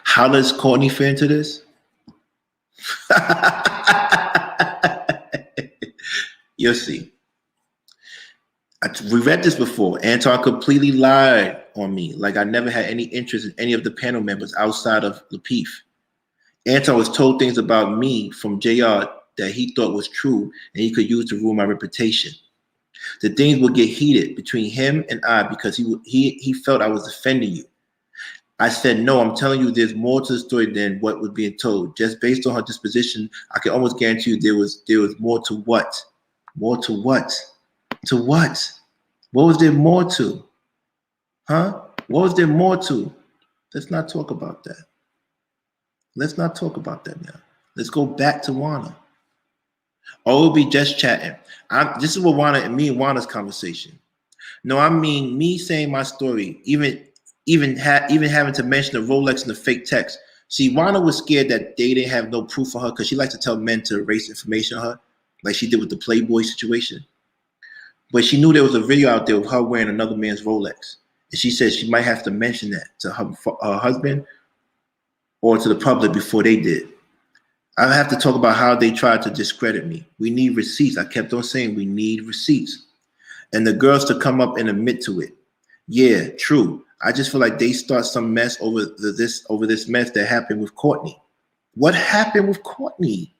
How does Courtney fit into this? You'll see. We read this before. Anton completely lied on me, like I never had any interest in any of the panel members outside of Lapeef. Anton was told things about me from JR that he thought was true and he could use to ruin my reputation. The things would get heated between him and I because he felt I was offending you. I said, no, I'm telling you there's more to the story than what was being told. Just based on her disposition, I can almost guarantee you there was more to what? More to what? To what? What was there more to? Huh? What was there more to? Let's not talk about that. Let's not talk about that now. Let's go back to Wana. Or we'll be just chatting. This is what Wana and me and Wana's conversation. No, I mean me saying my story, even having to mention the Rolex and the fake text. See, Wana was scared that they didn't have no proof for her because she likes to tell men to erase information on her, like she did with the Playboy situation. But she knew there was a video out there of her wearing another man's Rolex. And she said she might have to mention that to her husband or to the public before they did. I have to talk about how they tried to discredit me. We need receipts. I kept on saying we need receipts. And the girls to come up and admit to it. Yeah, true. I just feel like they start some mess over this mess that happened with Courtney. What happened with Courtney?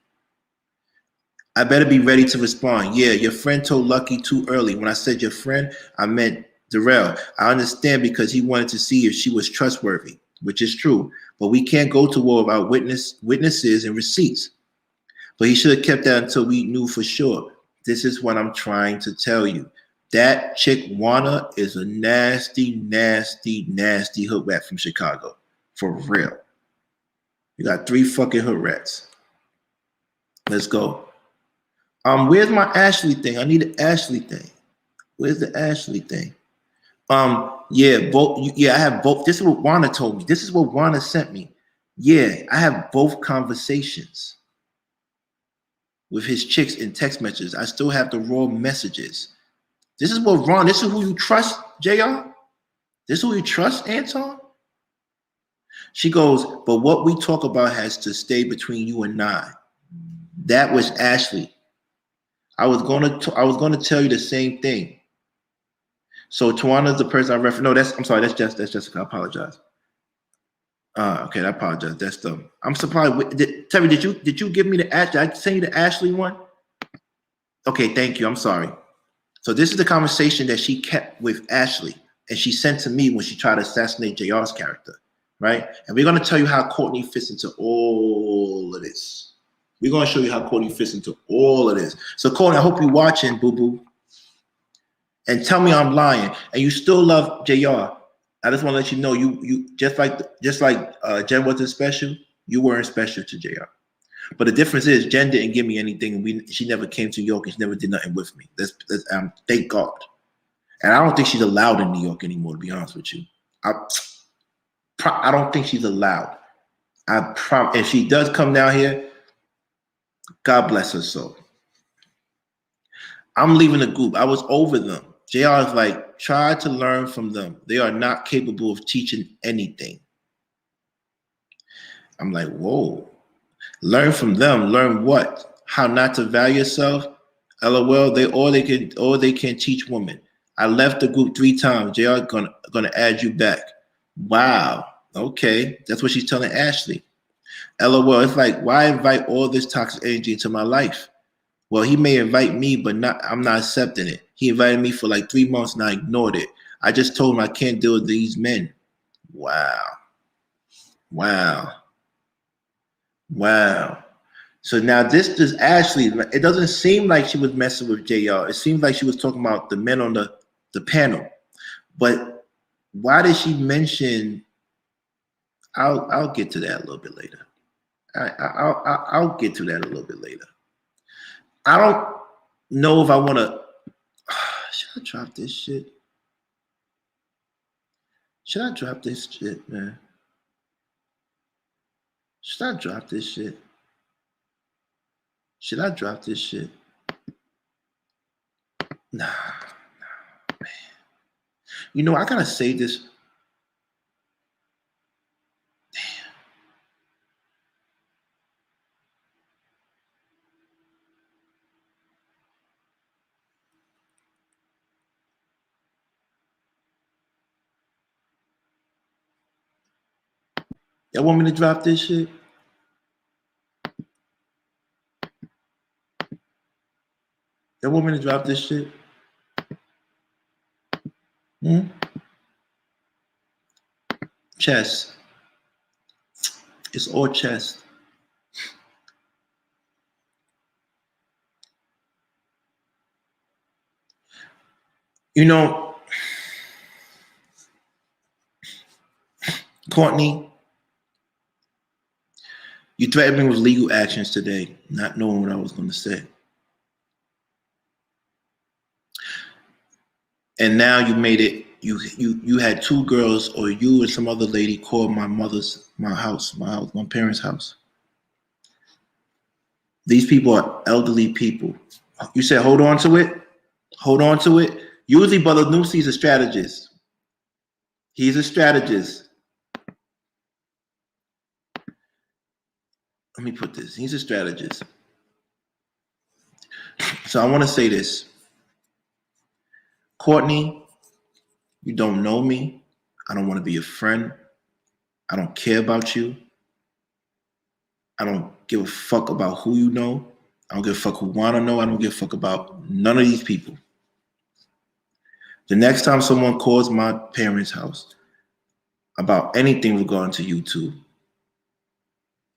I better be ready to respond. Yeah, your friend told Lucky too early. When I said your friend, I meant Darrell. I understand because he wanted to see if she was trustworthy, which is true. But we can't go to war without witnesses and receipts. But he should have kept that until we knew for sure. This is what I'm trying to tell you. That chick Wana is a nasty, nasty, nasty hood rat from Chicago. For real. You got 3 fucking hood rats. Let's go. Where's my Ashley thing? I need an Ashley thing. Where's the Ashley thing? Yeah, both. Yeah, I have both. This is what Wana told me. This is what Wana sent me. Yeah, I have both conversations with his chicks in text messages. I still have the raw messages. This is what Ron. This is who you trust, JR. This is who you trust, Anton. She goes, but what we talk about has to stay between you and I. That was Ashley. I was gonna tell you the same thing. So Tawana's the person I reference. No, that's Jessica. I apologize. Okay, I apologize. That's them. I'm surprised. Terry, did you give me the Ashley? I send you the Ashley one. Okay, thank you. I'm sorry. So this is the conversation that she kept with Ashley, and she sent to me when she tried to assassinate JR's character, right? And we're gonna tell you how Courtney fits into all of this. We're going to show you how Courtney fits into all of this. So, Courtney, I hope you're watching, boo-boo. And tell me I'm lying. And you still love JR. I just want to let you know, you just like Jen wasn't special, you weren't special to JR. But the difference is Jen didn't give me anything. She never came to New York and she never did nothing with me. Thank God. And I don't think she's allowed in New York anymore, to be honest with you. I don't think she's allowed. If she does come down here, God bless her soul. I'm leaving the group. I was over them. JR is like, try to learn from them. They are not capable of teaching anything. I'm like, whoa. Learn from them. Learn what? How not to value yourself? LOL. They can teach women. I left the group 3 times. JR gonna add you back. Wow. Okay. That's what she's telling Ashley. LOL. It's like, why invite all this toxic energy into my life? Well, he may invite me, but I'm not accepting it. He invited me for like 3 months and I ignored it. I just told him I can't deal with these men. Wow. So now this is Ashley. It doesn't seem like she was messing with JR. It seems like she was talking about the men on the panel. But why did she mention? I'll get to that a little bit later. I'll get to that a little bit later. I don't know if I want to. Should I drop this shit? Should I drop this shit, man? Should I drop this shit? Should I drop this shit? Nah, man. You know, I gotta say this. Damn. Y'all want me to drop this shit? Y'all want me to drop this shit? Chest. It's all chest. You know, Courtney, you threatened me with legal actions today, not knowing what I was going to say. And now you made it. You had 2 girls, or you and some other lady, call my parents' house. These people are elderly people. You said, hold on to it. Hold on to it. Usually, Brother Nusi is a strategist. He's a strategist. Let me put this. He's a strategist. So I want to say this. Courtney, you don't know me. I don't want to be your friend. I don't care about you. I don't give a fuck about who you know. I don't give a fuck who want to know. I don't give a fuck about none of these people. The next time someone calls my parents' house about anything regarding to YouTube,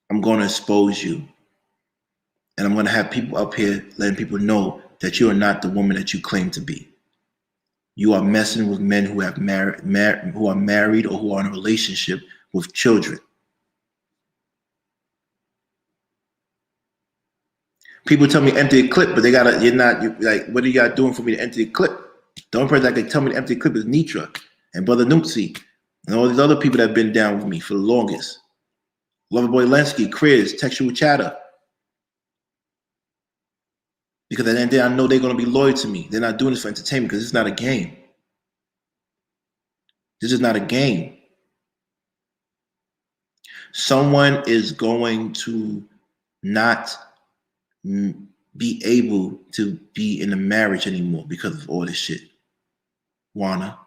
I'm going to expose you. And I'm going to have people up here letting people know that you are not the woman that you claim to be. You are messing with men who have who are married or who are in a relationship with children. People tell me empty a clip, but what are you guys doing for me to empty a clip? The only person that can tell me to empty a clip is Nitra and Brother Noopsy and all these other people that have been down with me for the longest. Loverboy Lensky, Chris, Textual Chatter. Because at the end of the day, I know they're going to be loyal to me. They're not doing this for entertainment because it's not a game. This is not a game. Someone is going to not be able to be in a marriage anymore because of all this shit. Juana.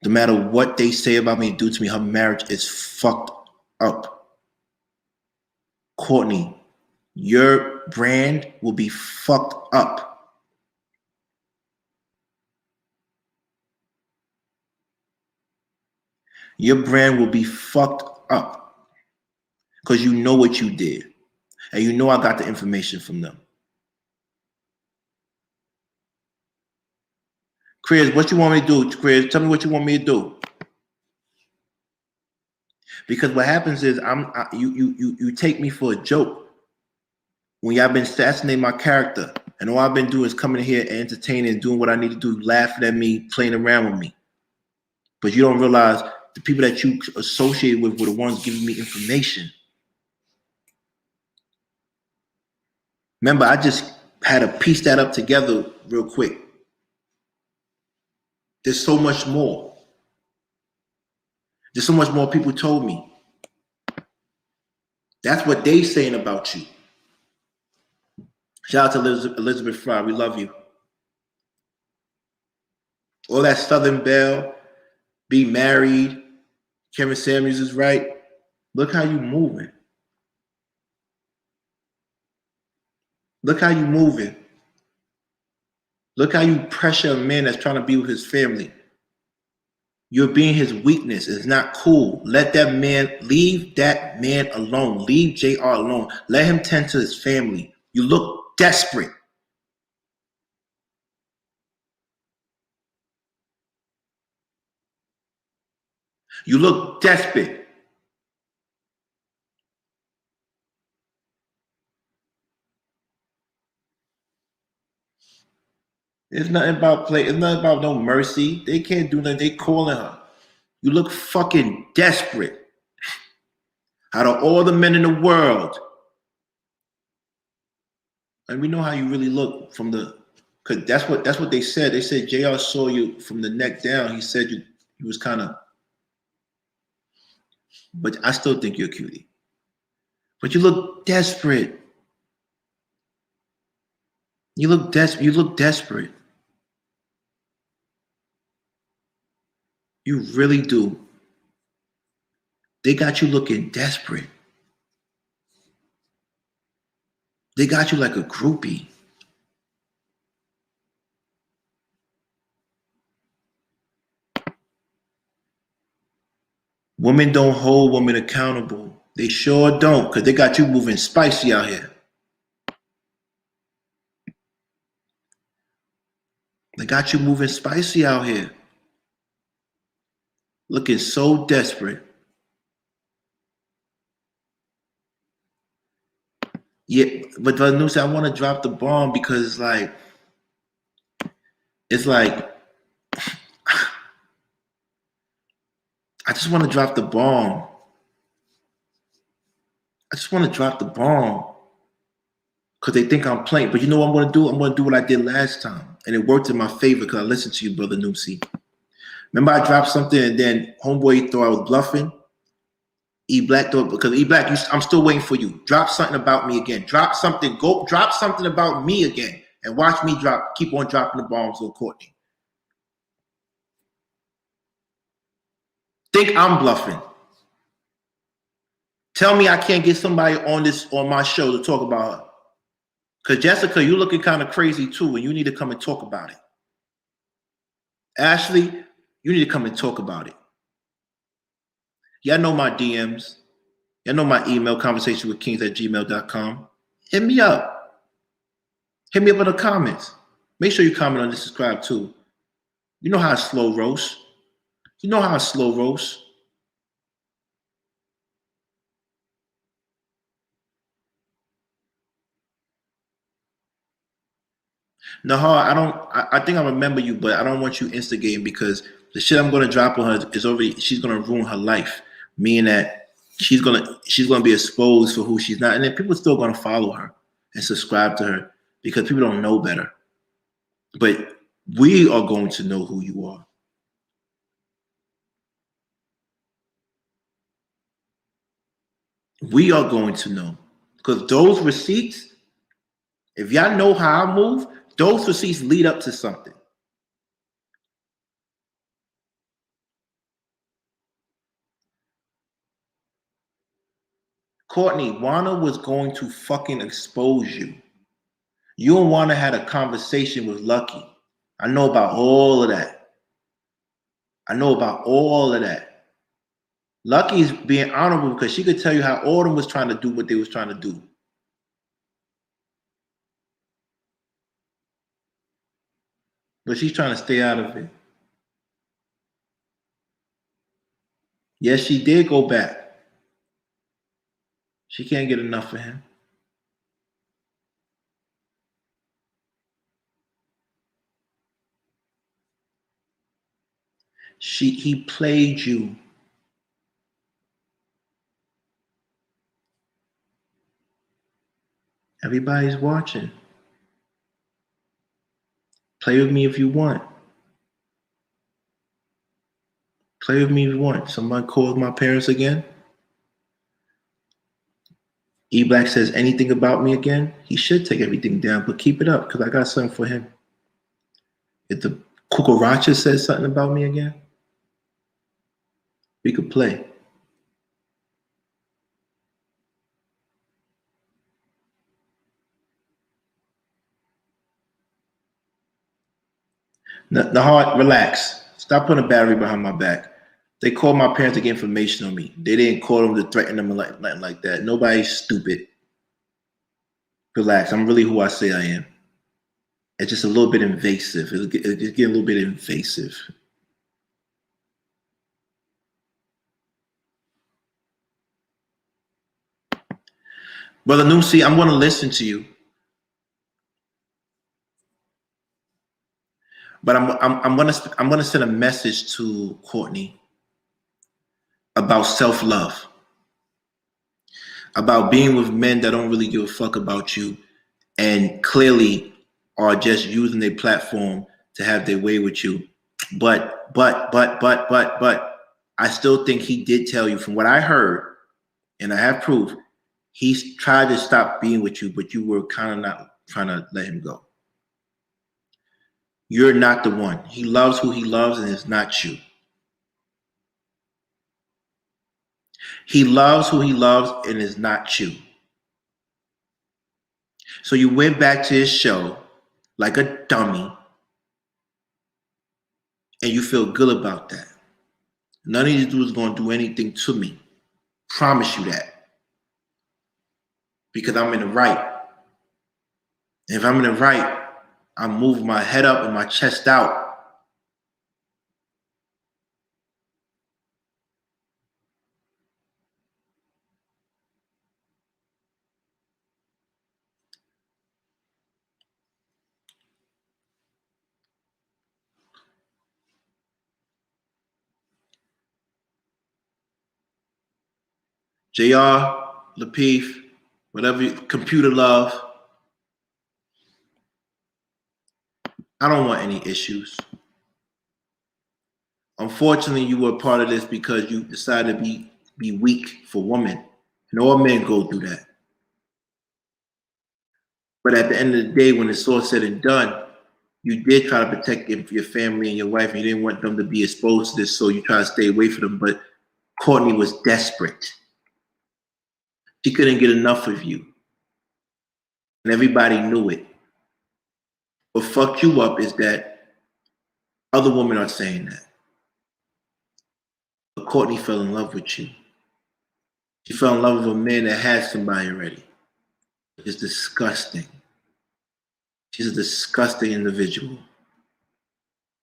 No matter what they say about me, do to me, her marriage is fucked up. Courtney, your brand will be fucked up. Your brand will be fucked up because you know what you did. And you know I got the information from them. Chris, what you want me to do? Chris, tell me what you want me to do. Because what happens is you take me for a joke. when y'all been assassinating my character, and all I've been doing is coming here and entertaining and doing what I need to do, laughing at me, playing around with me. But you don't realize the people that you associate with were the ones giving me information. Remember, I just had to piece that up together real quick. There's so much more. There's so much more people told me. That's what they saying about you. Shout out to Elizabeth Fry. We love you. All that Southern Belle, be married. Kevin Samuels is right. Look how you moving. Look how you moving. Look how you pressure a man that's trying to be with his family. You're being his weakness. It's not cool. Let that man, leave that man alone. Leave JR alone. Let him tend to his family. You look desperate. You look desperate. It's nothing about play. It's nothing about no mercy. They can't do nothing. They calling her. You look fucking desperate. Out of all the men in the world, and we know how you really look from the, because that's what they said. They said JR saw you from the neck down. He said you was kind of, but I still think you're a cutie. But you look desperate. You look desperate. You look desperate. You really do. They got you looking desperate. They got you like a groupie. Women don't hold women accountable. They sure don't, because they got you moving spicy out here. They got you moving spicy out here. Looking so desperate. Yeah, but Vanusa, I want to drop the bomb because it's like I just want to drop the bomb. I just want to drop the bomb because they think I'm playing. But you know what I'm going to do? I'm going to do what I did last time, and it worked in my favor because I listened to you, brother Nusi. Remember, I dropped something, and then homeboy thought I was bluffing. E Black thought, because E Black, I'm still waiting for you. Drop something about me again. Drop something. Go drop something about me again, and watch me keep on dropping the bombs on Courtney. Think I'm bluffing. Tell me I can't get somebody on my show to talk about her. Because Jessica, you looking kind of crazy too, and you need to come and talk about it. Ashley, you need to come and talk about it. Y'all know my DMs. Y'all know my email, conversationwithkings@gmail.com. Hit me up. Hit me up in the comments. Make sure you comment on this, subscribe too. You know how I slow roast. You know how I slow roast. Nahar, I think I remember you, but I don't want you instigating because the shit I'm gonna drop on her is already, she's gonna ruin her life. Meaning that she's gonna be exposed for who she's not. And then people are still gonna follow her and subscribe to her because people don't know better. But we are going to know who you are. We are going to know. Because those receipts, if y'all know how I move, those receipts lead up to something. Courtney, Juana was going to fucking expose you. You and Juana had a conversation with Lucky. I know about all of that. I know about all of that. Lucky's being honorable because she could tell you how Autumn was trying to do what they was trying to do. But she's trying to stay out of it. Yes, she did go back. She can't get enough of him. He played you. Everybody's watching. Play with me if you want. Play with me if you want. Somebody calls my parents again. E Black says anything about me again. He should take everything down, but keep it up because I got something for him. If the Cucaracha says something about me again, we could play. Nahar, relax. Stop putting a battery behind my back. They called my parents to get information on me. They didn't call them to threaten them or nothing like that. Nobody's stupid. Relax. I'm really who I say I am. It's just a little bit invasive. It's getting a little bit invasive. Brother Nusi, I'm going to listen to you. But I'm gonna send a message to Courtney about self-love, about being with men that don't really give a fuck about you and clearly are just using their platform to have their way with you. But I still think he did tell you, from what I heard, and I have proof, he's tried to stop being with you, but you were kind of not trying to let him go. You're not the one. He loves who he loves, and it's not you. He loves who he loves, and it's not you. So you went back to his show like a dummy, and you feel good about that. None of these dudes are going to do anything to me. Promise you that. Because I'm in the right. And if I'm in the right, I move my head up and my chest out. JR, Lapeef, whatever, computer love. I don't want any issues. Unfortunately, you were part of this because you decided to be weak for women. And all men go through that. But at the end of the day, when it's all said and done, you did try to protect your family and your wife, and you didn't want them to be exposed to this, so you try to stay away from them. But Courtney was desperate. She couldn't get enough of you. And everybody knew it. What fucked you up is that other women are saying that. But Courtney fell in love with you. She fell in love with a man that had somebody already. It's disgusting. She's a disgusting individual.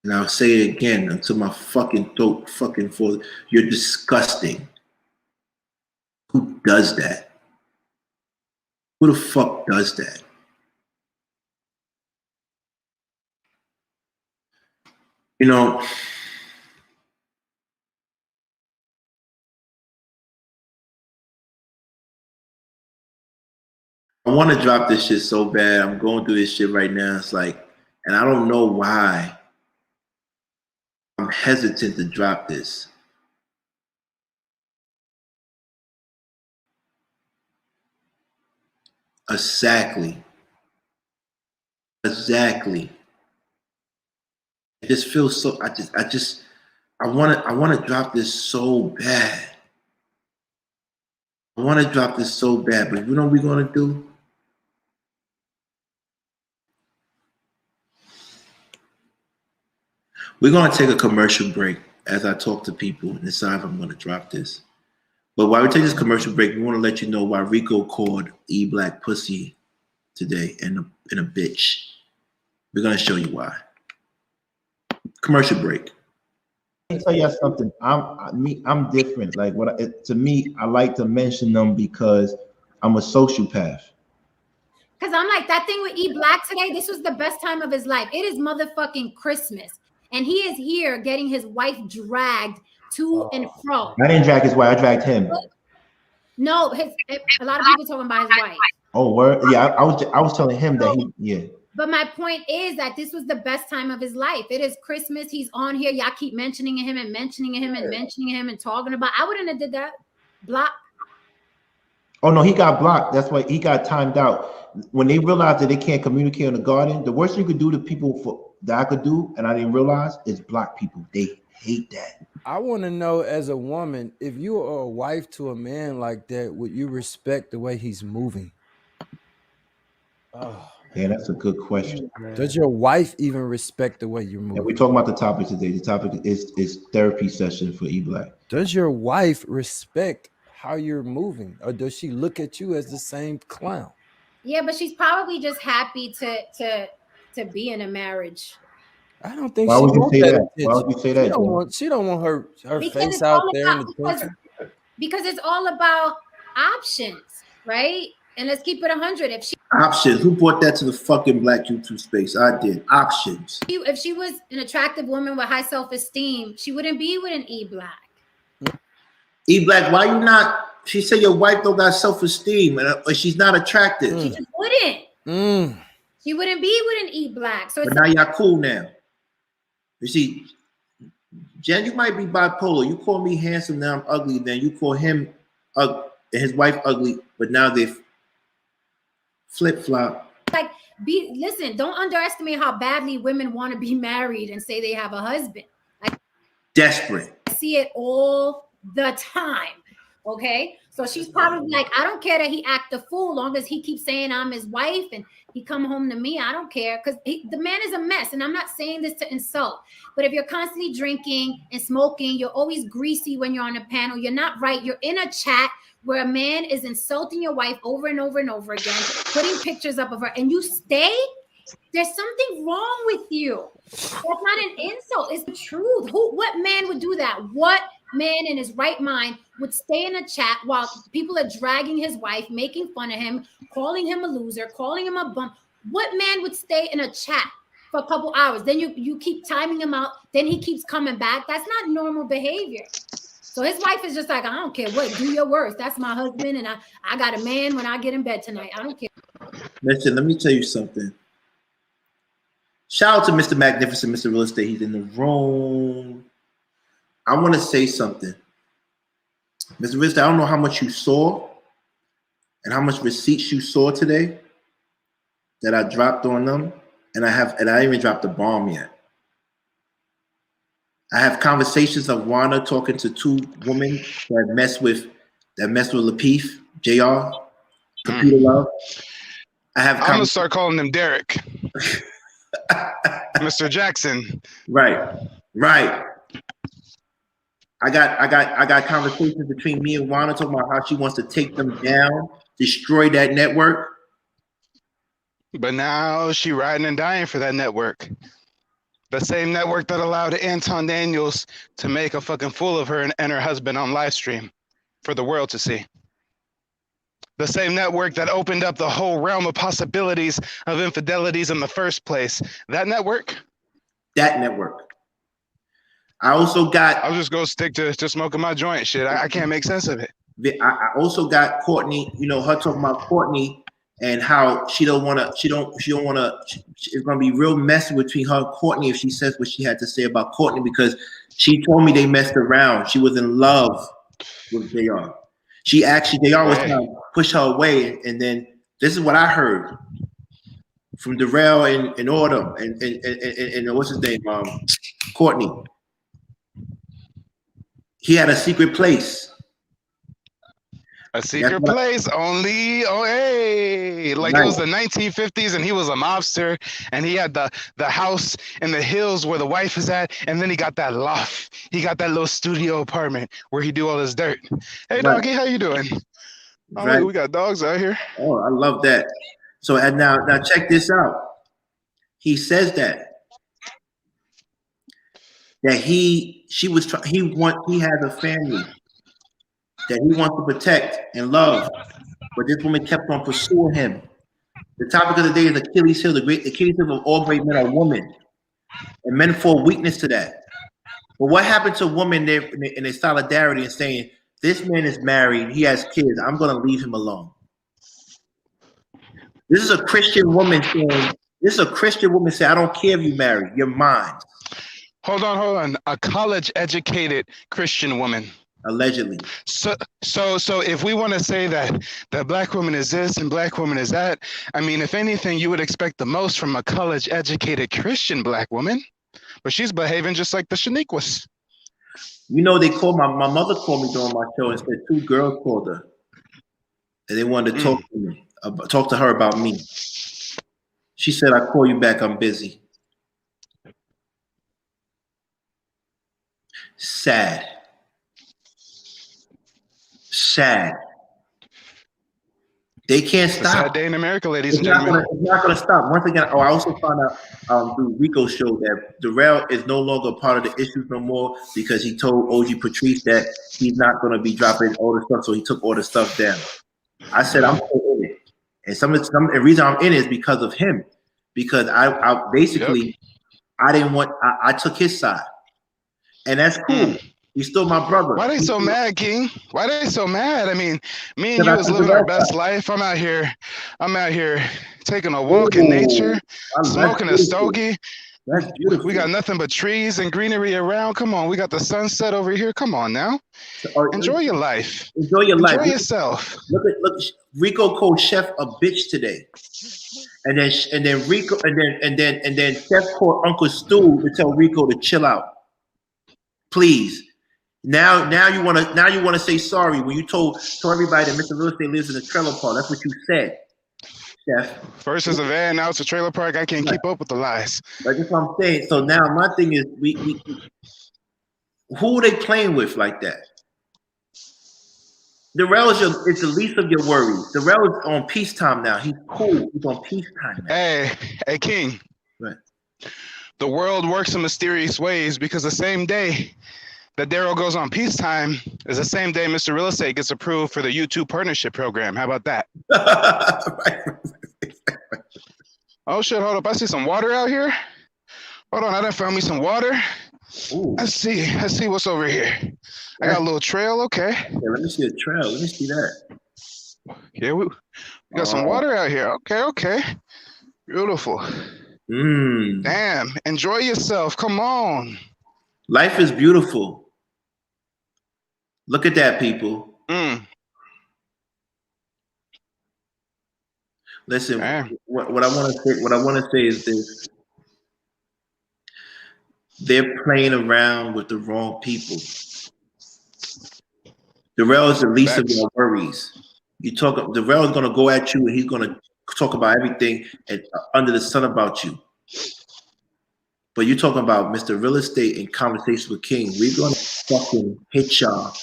And I'll say it again until my fucking throat fucking falls. You're disgusting. Who does that? Who the fuck does that? You know, I want to drop this shit so bad. I'm going through this shit right now. It's like, and I don't know why I'm hesitant to drop this. Exactly. It just feels so. I want to drop this so bad. I want to drop this so bad, but you know what we're gonna do? We're gonna take a commercial break as I talk to people and decide if I'm gonna drop this. But while we take this commercial break, we want to let you know why Rico called E Black pussy today and a bitch. We're gonna show you why. Commercial break. Let me tell you something. I'm different. Like to me, I like to mention them because I'm a sociopath. Because I'm like, that thing with E Black today, this was the best time of his life. It is motherfucking Christmas. and he is here getting his wife dragged to and fro. I didn't drag his wife. I dragged him. No, a lot of people talking about his wife. Oh, word. Yeah, I was telling him that he. Yeah. But my point is that this was the best time of his life. It is Christmas. He's on here. Y'all keep mentioning him and mentioning him and mentioning him and talking about. I wouldn't have did that. Block. Oh no, he got blocked. That's why he got timed out. When they realized that they can't communicate in the garden, the worst you could do to people that I could do, and I didn't realize, is block people. They hate that. I want to know, as a woman, if you are a wife to a man like that, would you respect the way he's moving? Oh, yeah, that's a good question. Does your wife even respect the way you're moving? Yeah, we're talking about the topic today. The topic is therapy session for E-Black. Does your wife respect how you're moving, or does she look at you as the same clown? Yeah, but she's probably just happy to be in a marriage. I don't think. Why would you say that? Why would you say that? She don't want her face out there. Because it's all about options, right? And let's keep it 100. If she options, who brought that to the fucking Black YouTube space? I did. Options. If she was an attractive woman with high self-esteem, she wouldn't be with an E-Black. E-Black, why you not? She said your wife don't got self-esteem and she's not attractive. She just wouldn't. She wouldn't be with an E-Black. So but now y'all cool now. You see, Jen, you might be bipolar. You call me handsome, now I'm ugly. Then you call him and his wife ugly, but now they flip-flop. Like, listen, don't underestimate how badly women want to be married and say they have a husband. Like, desperate. I see it all the time. Okay, so she's probably like, I don't care that he act a fool, long as he keeps saying I'm his wife and he come home to me. I don't care, because the man is a mess. And I'm not saying this to insult, but if you're constantly drinking and smoking, you're always greasy when you're on a panel, you're not right. You're in a chat where a man is insulting your wife over and over and over again, putting pictures up of her, and you stay. There's something wrong with you. That's not an insult. It's the truth. What man would do that? What man in his right mind would stay in a chat while people are dragging his wife, making fun of him, calling him a loser, calling him a bum? What man would stay in a chat for a couple hours? Then you keep timing him out. Then he keeps coming back. That's not normal behavior. So his wife is just like, I don't care what, do your worst. That's my husband, and I got a man when I get in bed tonight. I don't care. Listen, let me tell you something. Shout out to Mr. Magnificent, Mr. Real Estate. He's in the room. I want to say something. Mr. Real Estate, I don't know how much you saw and how much receipts you saw today that I dropped on them. And I didn't even dropped the bomb yet. I have conversations of Wanda talking to two women that mess with Lapeef, JR, Computer Love. I'm gonna start calling him Derek. Mr. Jackson. Right. I got conversations between me and Wanda talking about how she wants to take them down, destroy that network. But now she riding and dying for that network. The same network that allowed Anton Daniels to make a fucking fool of her and her husband on live stream for the world to see. The same network that opened up the whole realm of possibilities of infidelities in the first place. That network. I'll just go stick to smoking my joint. Shit, I can't make sense of it. I also got Courtney, her talking about Courtney and how it's gonna be real messy between her and Courtney if she says what she had to say about Courtney, because she told me they messed around. She was in love with JR. JR was trying to push her away, and then this is what I heard from Darrell and Autumn and what's his name, Courtney. He had a secret place. A secret place only, it was the 1950s and he was a mobster and he had the house in the hills where the wife is at, and then he got that loft. He got that little studio apartment where he do all his dirt. Hey, doggy, how you doing? Oh, we got dogs out here. Oh, I love that. So and now check this out. He says that he has a family that he wants to protect and love, but this woman kept on pursuing him. The topic of the day is Achilles heel. The Achilles heel of all great men are women. and men fall weakness to that. But what happened to women in their solidarity and saying, this man is married, he has kids, I'm going to leave him alone? This is a Christian woman saying, I don't care if you married, you're mine. Hold on. A college-educated Christian woman. Allegedly. So if we want to say that black woman is this and black woman is that, I mean, if anything, you would expect the most from a college-educated Christian black woman, but she's behaving just like the Shaniquas. You know, they called my mother called me during my show and said 2 girls called her, and they wanted to talk to her about me. She said, "I'll call you back. I'm busy." Sad. They can't stop. It's a sad day in America, ladies and gentlemen. It's not going to stop. Once again, I also found out through Rico's show that Darrell is no longer part of the issues no more because he told OG Patrice that he's not going to be dropping all the stuff, so he took all the stuff down. I said, I'm still in it. And the reason I'm in it is because of him. Because I basically, I didn't want, I took his side. And that's cool. He's still my brother. Why they so mad, King? Why they so mad? I mean, me and you was living our best life. I'm out here taking a walk in nature, smoking a stogie. That's beautiful. We got nothing but trees and greenery around. Come on, we got the sunset over here. Come on now. Enjoy your life. Enjoy yourself. Look, Rico called Chef a bitch today. And then Rico and then Chef called Uncle Stu to tell Rico to chill out. Please. Now you wanna say sorry when you told everybody that Mr. Real Estate lives in a trailer park. That's what you said, Chef. First it's a van, now it's a trailer park. I can't keep up with the lies. Like that's what I'm saying. So now my thing is, we who are they playing with like that? Darrell is the least of your worries. Darrell is on peacetime now. He's cool. He's on peacetime now. Hey, King. Right. The world works in mysterious ways because the same day that Daryl goes on peacetime is the same day Mr. Real Estate gets approved for the YouTube partnership program. How about that? Oh shit, hold up. I see some water out here. Hold on, I done found me some water. Ooh. Let's see what's over here. I got a little trail, okay. Yeah, let me see a trail. Let me see that. Yeah, we got some water out here. Okay. Beautiful. Damn, enjoy yourself. Come on. Life is beautiful. Look at that, people. Listen, what I want to say is this. They're playing around with the wrong people. Darrell is the least of your worries. Darrell is going to go at you and he's going to talk about everything under the sun about you. But you're talking about Mr. Real Estate and Conversations with King. We're going to fucking hit y'all.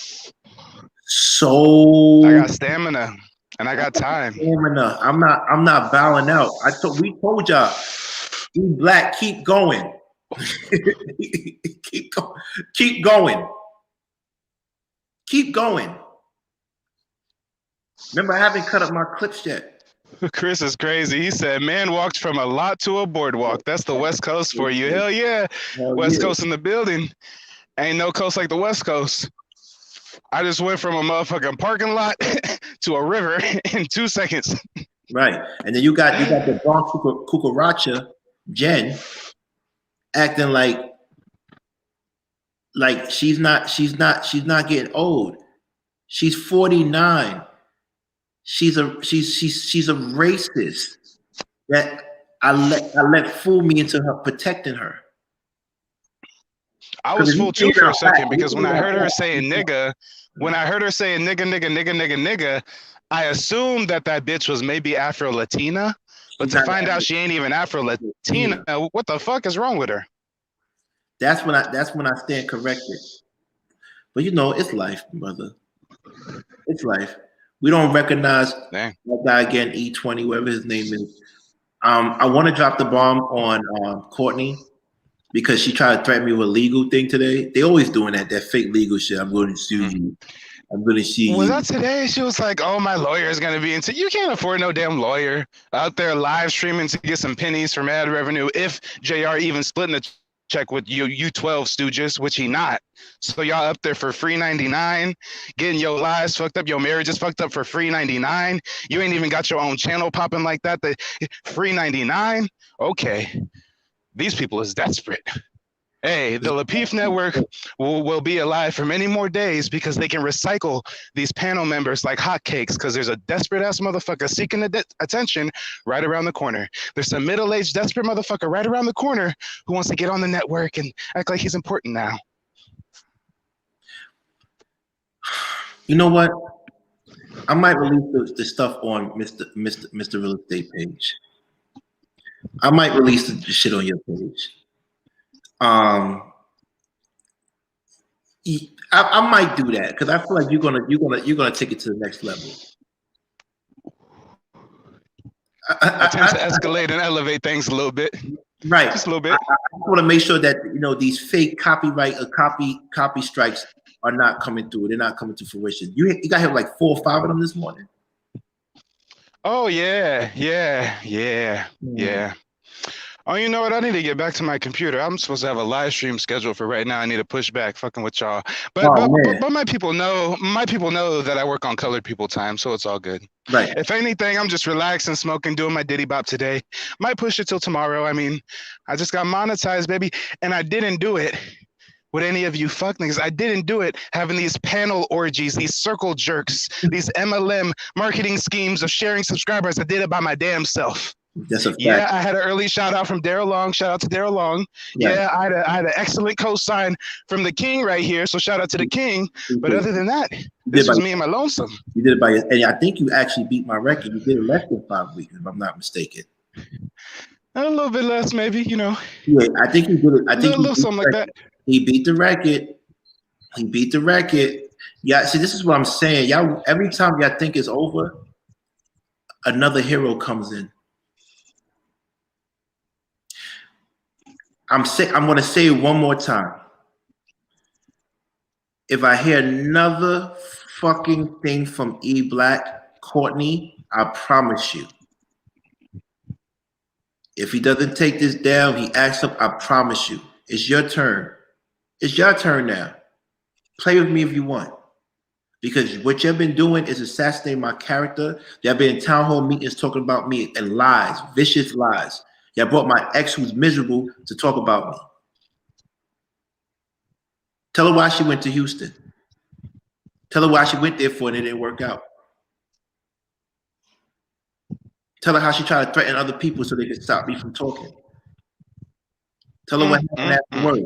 So I got stamina and I got time. Stamina. I'm not bowing out. We told y'all, you black, keep going. Keep going. Remember, I haven't cut up my clips yet. Chris is crazy. He said, man walked from a lot to a boardwalk. That's the West Coast for you. Hell yeah. West Coast in the building. Ain't no coast like the West Coast. I just went from a motherfucking parking lot to a river in 2 seconds. Right. And then you got the Bronx cucaracha, Jen, acting like she's not getting old. She's 49. She's a racist that I let fool me into her protecting her. I was fooled too for a second because when I heard her saying nigga, nigga, I assumed that bitch was maybe Afro-Latina, but to find out she ain't even Afro-Latina, what the fuck is wrong with her? That's when I stand corrected. But it's life, brother. It's life. We don't recognize that guy again, E20, whatever his name is. I want to drop the bomb on Courtney because she tried to threaten me with a legal thing today. They always doing that fake legal shit. I'm going to sue you. I'm going to sue you. Was that today? She was like, oh, my lawyer is going to be into. You can't afford no damn lawyer out there live streaming to get some pennies from ad revenue if JR even splitting the check with you 12 stooges, which he not. So y'all up there for free 99, getting your lives fucked up, your marriage is fucked up for free 99. You ain't even got your own channel popping like that. The free 99. Okay, these people is desperate. Hey, the Lapeef Network will be alive for many more days because they can recycle these panel members like hotcakes because there's a desperate ass motherfucker seeking attention right around the corner. There's a middle-aged desperate motherfucker right around the corner who wants to get on the network and act like he's important now. You know what? I might release the stuff on Mr. Real Estate page. I might release the shit on your page. I might do that because I feel like you're gonna take it to the next level. I tend to escalate and elevate things a little bit, right? Just a little bit. I want to make sure that these fake copyright or copy strikes are not coming through. They're not coming to fruition. You got here like 4 or 5 of them this morning. Oh yeah. Oh, you know what? I need to get back to my computer. I'm supposed to have a live stream scheduled for right now. I need to push back fucking with y'all. But my people know that I work on colored people time, so it's all good. Right. If anything, I'm just relaxing, smoking, doing my Diddy Bop today. Might push it till tomorrow. I mean, I just got monetized, baby. And I didn't do it with any of you fuck niggas. I didn't do it having these panel orgies, these circle jerks, these MLM marketing schemes of sharing subscribers. I did it by my damn self. That's a fact. Yeah, I had an early shout out from Daryl Long. Shout out to Daryl Long. Right. Yeah, I had an excellent co-sign from the King right here. So shout out to the King. But other than that, this was me and my lonesome. You did it by and I think you actually beat my record. You did it less than 5 weeks, if I'm not mistaken. A little bit less, maybe, Yeah, I think you did it. I think a little something like that. He beat the record. Yeah, see, this is what I'm saying. Y'all, every time y'all think it's over, another hero comes in. I'm going to say it one more time. If I hear another fucking thing from E Black, Courtney, I promise you. If he doesn't take this down, he acts up, I promise you. It's your turn. It's your turn now. Play with me if you want. Because what you've been doing is assassinating my character. Y'all been in town hall meetings talking about me and lies, vicious lies. Y'all brought my ex who's miserable to talk about me. Tell her why she went to Houston. Tell her why she went there for and it didn't work out. Tell her how she tried to threaten other people so they could stop me from talking. Tell her what happened afterward.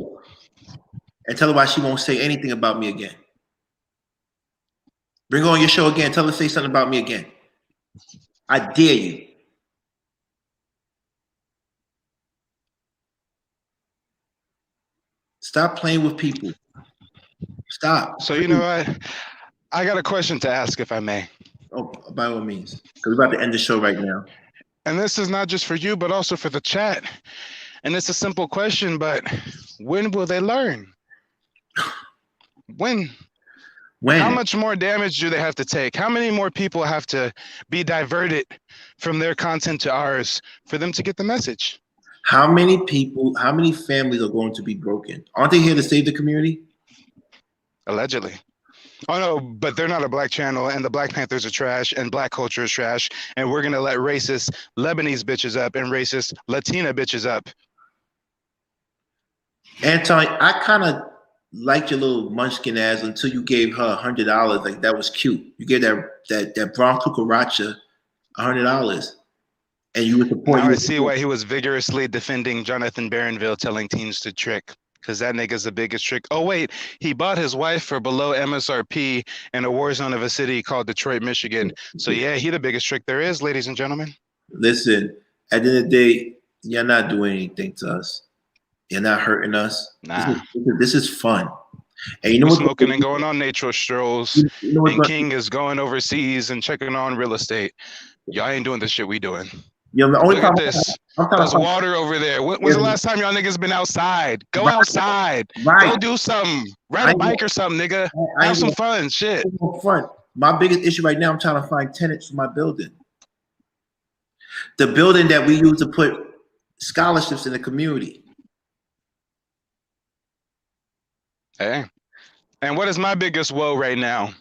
And tell her why she won't say anything about me again. Bring her on your show again. Tell her to say something about me again. I dare you. Stop playing with people. Stop. So you know what? I got a question to ask, if I may. Oh, by all means. Because we're about to end the show right now. And this is not just for you, but also for the chat. And it's a simple question, but when will they learn? When? How much more damage do they have to take? How many more people have to be diverted from their content to ours for them to get the message? How many people, how many families are going to be broken? Aren't they here to save the community? Allegedly. Oh no, but they're not a black channel, and the Black Panthers are trash, and black culture is trash, and we're gonna let racist Lebanese bitches up and racist Latina bitches up. Anton, I kind of liked your little munchkin ass until you gave her $100. Like, that was cute. You gave that brown cucaracha $100, and you were supporting. Now I see why he was vigorously defending Jonathan Barronville, telling teens to trick. Because that nigga's the biggest trick. Oh, wait, he bought his wife for below MSRP in a war zone of a city called Detroit, Michigan. So, yeah, he the biggest trick there is, ladies and gentlemen. Listen, at the end of the day, you're not doing anything to us. You're not hurting us. Nah. This is fun. And you know we're what? Smoking and going on nature strolls. And King is going overseas and checking on real estate. Y'all ain't doing the shit we doing. You know, the only Look at this. There's water over there. When's the last time y'all niggas been outside? Go outside. Go do something. Ride a bike or something, nigga. Have some fun. Shit. Fun. My biggest issue right now, I'm trying to find tenants for my building. The building that we use to put scholarships in the community. Hey. And what is my biggest woe right now?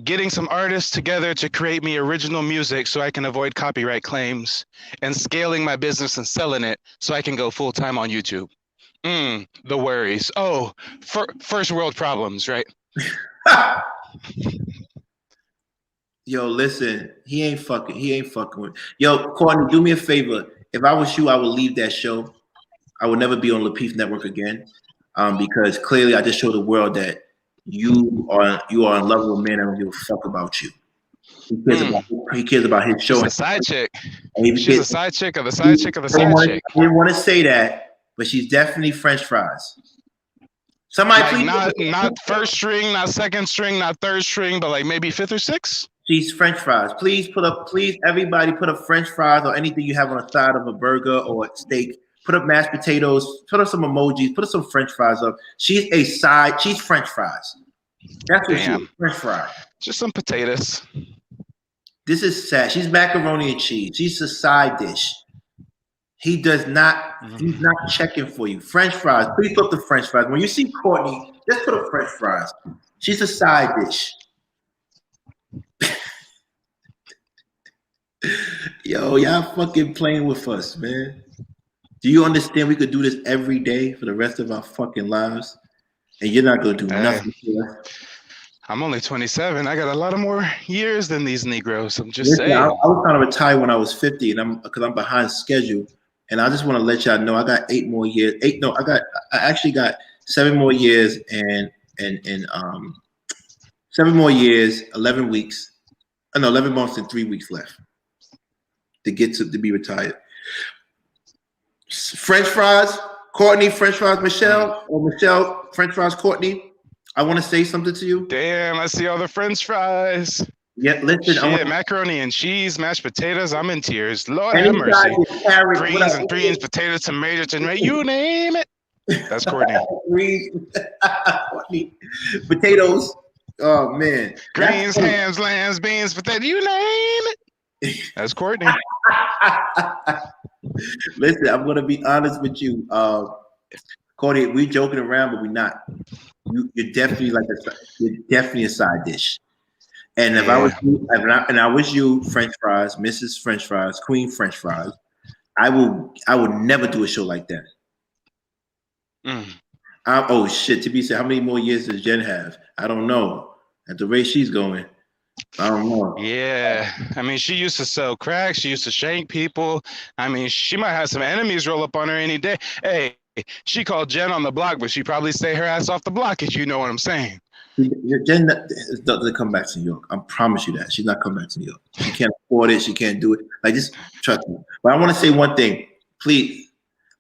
Getting some artists together to create me original music so I can avoid copyright claims, and scaling my business and selling it so I can go full time on YouTube. The worries. Oh, first world problems, right? Yo, listen, he ain't fucking with. Yo, Courtney, do me a favor. If I was you, I would leave that show. I would never be on Lapeef Network again, because clearly I just showed the world that you are in love with a man that don't give a fuck about you. He cares about his show. She's a side chick. And She's a side chick of the side chick of the side chick. I didn't want to say that, but she's definitely French fries. Somebody Like please. not first string, not second string, not third string, but like maybe fifth or sixth. She's French fries. Please everybody put up French fries or anything you have on the side of a burger or a steak. Put up mashed potatoes. Put up some emojis. Put up some French fries up. She's French fries. That's what she's, French fries. Just some potatoes. This is sad. She's macaroni and cheese. She's a side dish. He's not checking for you. French fries. Please put up the French fries. When you see Courtney, just put up French fries. She's a side dish. Yo, y'all fucking playing with us, man. Do you understand we could do this every day for the rest of our fucking lives? And you're not gonna do nothing for us. I'm only 27. I got a lot of more years than these Negroes. I'm just saying. I was trying to retire when I was 50, and because I'm behind schedule. And I just want to let y'all know I got 8 more years. I actually got 7 more years and 7 more years, 11 weeks. 11 months and 3 weeks left to get to be retired. French fries, Courtney, French fries, Michelle, or Michelle, French fries, Courtney. I want to say something to you. Damn, I see all the French fries. Yeah, listen. Shit, macaroni and cheese, mashed potatoes. I'm in tears. Lord have mercy. Greens, potatoes, tomatoes, you name it. That's Courtney. Courtney. Potatoes. Oh man. Greens, hams, lambs, beans, potatoes. You name it. That's Courtney. Listen, I'm gonna be honest with you, Courtney. We joking around, but we're not. You're definitely a side dish. And if I was you, and I was you, French fries, Mrs. French fries, Queen French fries, I would never do a show like that. Oh shit! To be said, how many more years does Jen have? I don't know. At the rate she's going, I don't know. Yeah, I mean, she used to sell crack. She used to shank people. I mean, she might have some enemies roll up on her any day. Hey, she called Jen on the block, but she probably stay her ass off the block, if you know what I'm saying. Jen doesn't come back to New York. I promise you that. She's not coming back to New York. She can't afford it. She can't do it. Like, just trust me. But I want to say one thing. Please.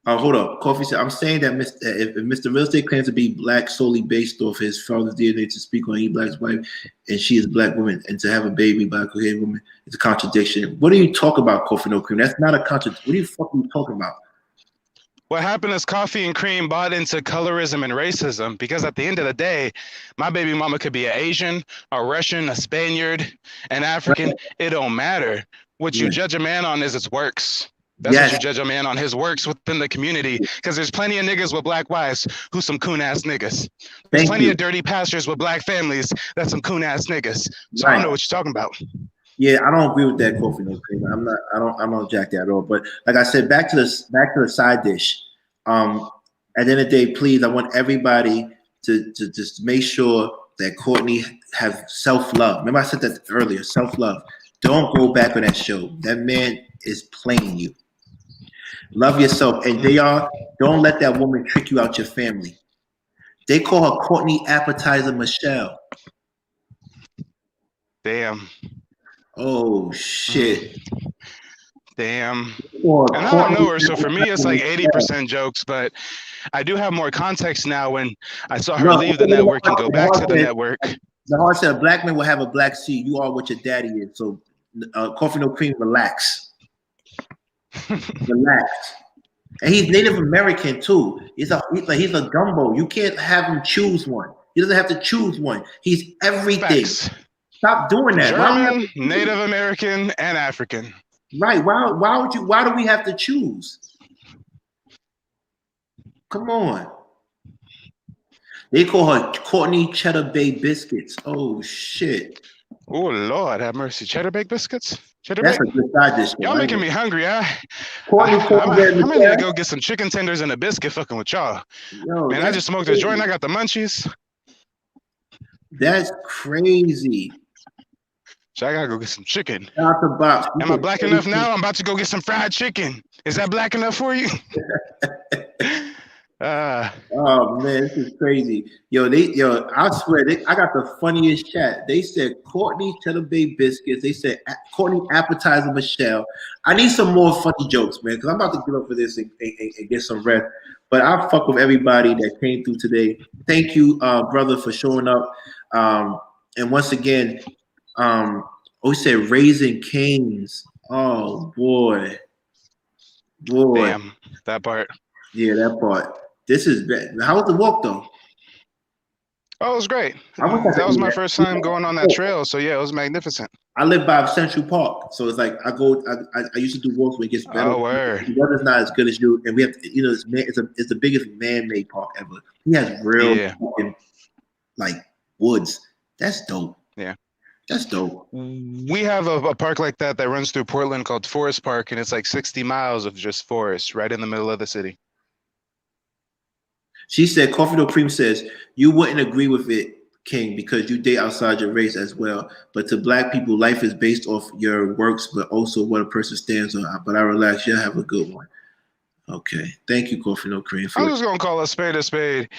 Hold up. Coffee said, I'm saying that if Mr. Real Estate claims to be black solely based off his father's DNA to speak on any black wife, and she is a black woman, and to have a baby by a Caucasian woman, it's a contradiction. What are you talking about, Coffee No Cream? That's not a contradiction. What are you fucking talking about? What happened is Coffee and Cream bought into colorism and racism, because at the end of the day, my baby mama could be an Asian, a Russian, a Spaniard, an African. It don't matter. What you judge a man on is its works. That's what you judge a man on, his works within the community. Because there's plenty of niggas with black wives who's some coon ass niggas. There's plenty of dirty pastors with black families that's some coon ass niggas. So I don't know what you're talking about. Yeah, I don't agree with that, Coffee No Cream. I don't jack that at all. But like I said, back to the side dish. At the end of the day, please, I want everybody to just make sure that Courtney have self-love. Remember I said that earlier, self-love. Don't go back on that show. That man is playing you. Love yourself. And don't let that woman trick you out your family. They call her Courtney Appetizer Michelle. Damn. Oh shit. Damn. And I don't know her, so for me it's like 80% jokes, but I do have more context now when I saw her leave the network and go back to the network. The heart said a black man will have a black seed. You are what your daddy is. So Coffee No Cream, relax. Relax. And he's Native American too. He's a gumbo. You can't have him choose one. He doesn't have to choose one. He's everything. Facts. Stop doing that. German, Native American, and African. Right. Why do we have to choose? Come on. They call her Courtney Cheddar Bay Biscuits. Oh shit. Oh Lord, have mercy. Cheddar baked biscuits. Cheddar That's baked. a good side dish. Y'all making me hungry. Courtney I might need to Michelle. go get some chicken tenders and a biscuit. Fucking with y'all. Yo, Man, I just smoked a joint. I got the munchies. That's crazy. So I gotta go get some chicken. Shout out to Box. Am I black enough now? I'm about to go get some fried chicken. Is that black enough for you? Oh man, this is crazy. I swear, I got the funniest chat. They said Courtney Cheddar Bay Biscuits. They said Courtney Appetizer Michelle. I need some more funny jokes, man, because I'm about to get up for this and get some rest. But I'll fuck with everybody that came through today. Thank you, brother, for showing up. And once again, we said Raising Kings. Oh boy. Damn, that part. Yeah, that part. This is bad. How was the walk though? Oh, it was great. That was my first time going on that trail, so yeah, it was magnificent. I live by Central Park, so it's like I used to do walks when it gets better. Oh, word. The weather's not as good as you, and we have to, it's the biggest man-made park ever. He has real fucking, like woods. That's dope. Yeah. That's dope. We have a park like that runs through Portland called Forest Park, and it's like 60 miles of just forest right in the middle of the city. She said, Coffee No Cream says, you wouldn't agree with it, King, because you date outside your race as well. But to black people, life is based off your works, but also what a person stands on. But I relax. You'll have a good one. Okay. Thank you, Coffee No Cream. I'm just going to call a spade a spade.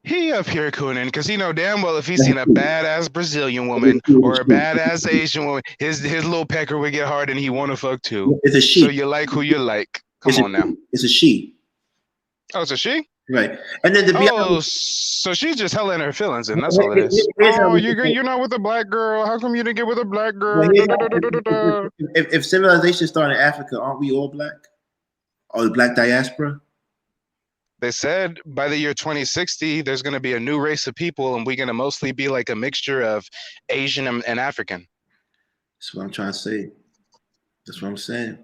He up here cooning because he know damn well if he's seen a badass Brazilian woman or a badass Asian woman, his little pecker would get hard and he want to fuck too. It's a she. So you like who you like. Come on now. It's a she. Oh, it's a she? Right. And then so she's just hella in her feelings, and that's all it is. Oh, you're not with a black girl. How come you didn't get with a black girl? If civilization started in Africa, aren't we all black? Or the black diaspora? They said by the year 2060, there's going to be a new race of people, and we're going to mostly be like a mixture of Asian and African. That's what I'm trying to say. That's what I'm saying.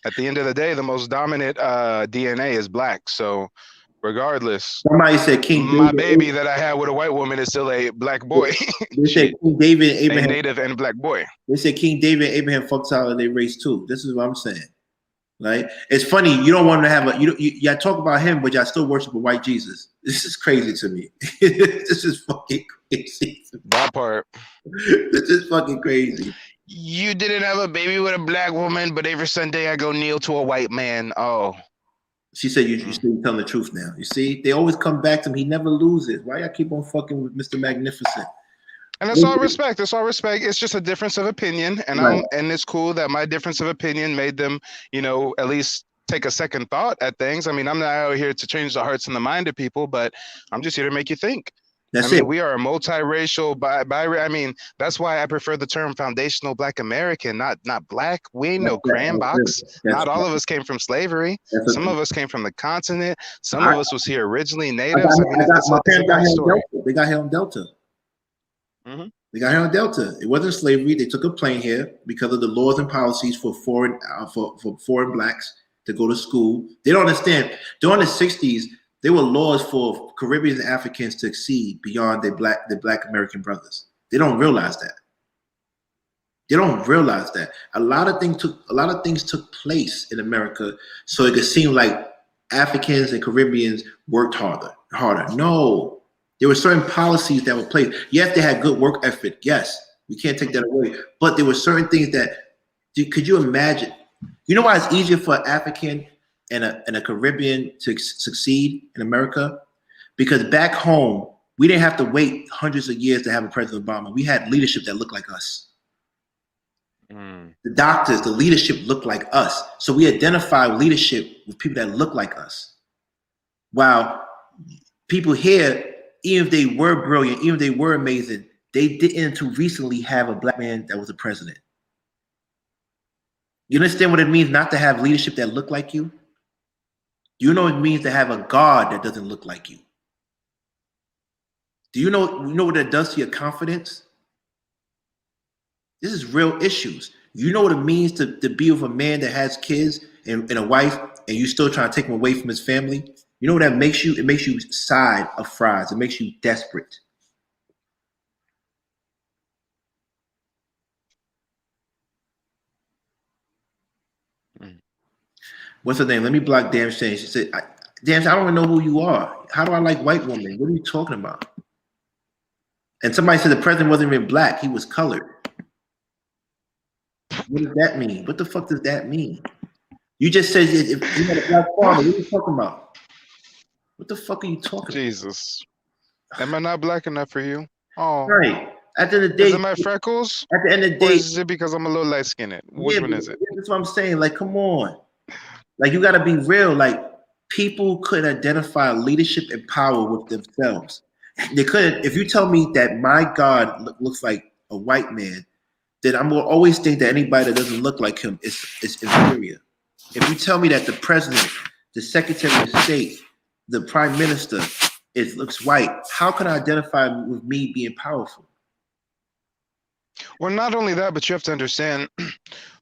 At the end of the day, the most dominant DNA is black. So regardless, somebody said King David, my baby that I had with a white woman is still a black boy. They said King David and Abraham, a native and black boy. They said King David and Abraham fucked out of their race too. This is what I'm saying. Right? It's funny. You don't want to have y'all talk about him, but y'all still worship a white Jesus. This is crazy to me. This is fucking crazy. That part. This is fucking crazy. You didn't have a baby with a black woman, but every Sunday I go kneel to a white man. Oh. She said you're still telling the truth now. You see? They always come back to him. He never loses. Why y'all keep on fucking with Mr. Magnificent? And it's all respect. It's all respect. It's just a difference of opinion. And and it's cool that my difference of opinion made them, at least take a second thought at things. I mean, I'm not out here to change the hearts and the mind of people, but I'm just here to make you think. That's it. We are a multiracial, that's why I prefer the term foundational Black American, not black. We ain't no cranbox. Not all of us came from slavery. Some of us came from the continent. Some of us was here originally natives. They got here on Delta. Mm-hmm. They got here on Delta. It wasn't slavery. They took a plane here because of the laws and policies for foreign blacks to go to school. They don't understand. During the 60s, there were laws for Caribbeans and Africans to exceed beyond their black American brothers. They don't realize that. They don't realize that. A lot of things took place in America so it could seem like Africans and Caribbeans worked harder. No. There were certain policies that were placed. Yes, they had good work ethic. Yes, we can't take that away. But there were certain things could you imagine? You know why it's easier for an African and a Caribbean to succeed in America? Because back home, we didn't have to wait hundreds of years to have a President Obama. We had leadership that looked like us. The doctors, the leadership looked like us. So we identify leadership with people that look like us. While people here, even if they were brilliant, even if they were amazing, they didn't until recently have a black man that was a president. You understand what it means not to have leadership that look like you? You know what it means to have a God that doesn't look like you? Do you know what that does to your confidence? This is real issues. You know what it means to be with a man that has kids and a wife, and you still trying to take him away from his family? You You know what that makes you? It makes you side of fries. It makes you desperate. What's her name? Let me block Damn Shane. She said, Damn, I don't even know who you are. How do I like white women? What are you talking about? And somebody said the president wasn't even black. He was colored. What does that mean? What the fuck does that mean? You just said if you had a black father, what are you talking about? What the fuck are you talking Jesus. Am I not black enough for you? Oh. about? Right. At the end of the day. Is it my freckles? At the end of the day. Or is it because I'm a little light skinned? Which one is it? That's what I'm saying. Like, come on. Like, you got to be real. Like, people could identify leadership and power with themselves. They could. If you tell me that my God looks like a white man, then I'm gonna always think that anybody that doesn't look like him is inferior. If you tell me that the president, the secretary of state, the prime minister looks white, how can I identify with me being powerful? Well, not only that, but you have to understand,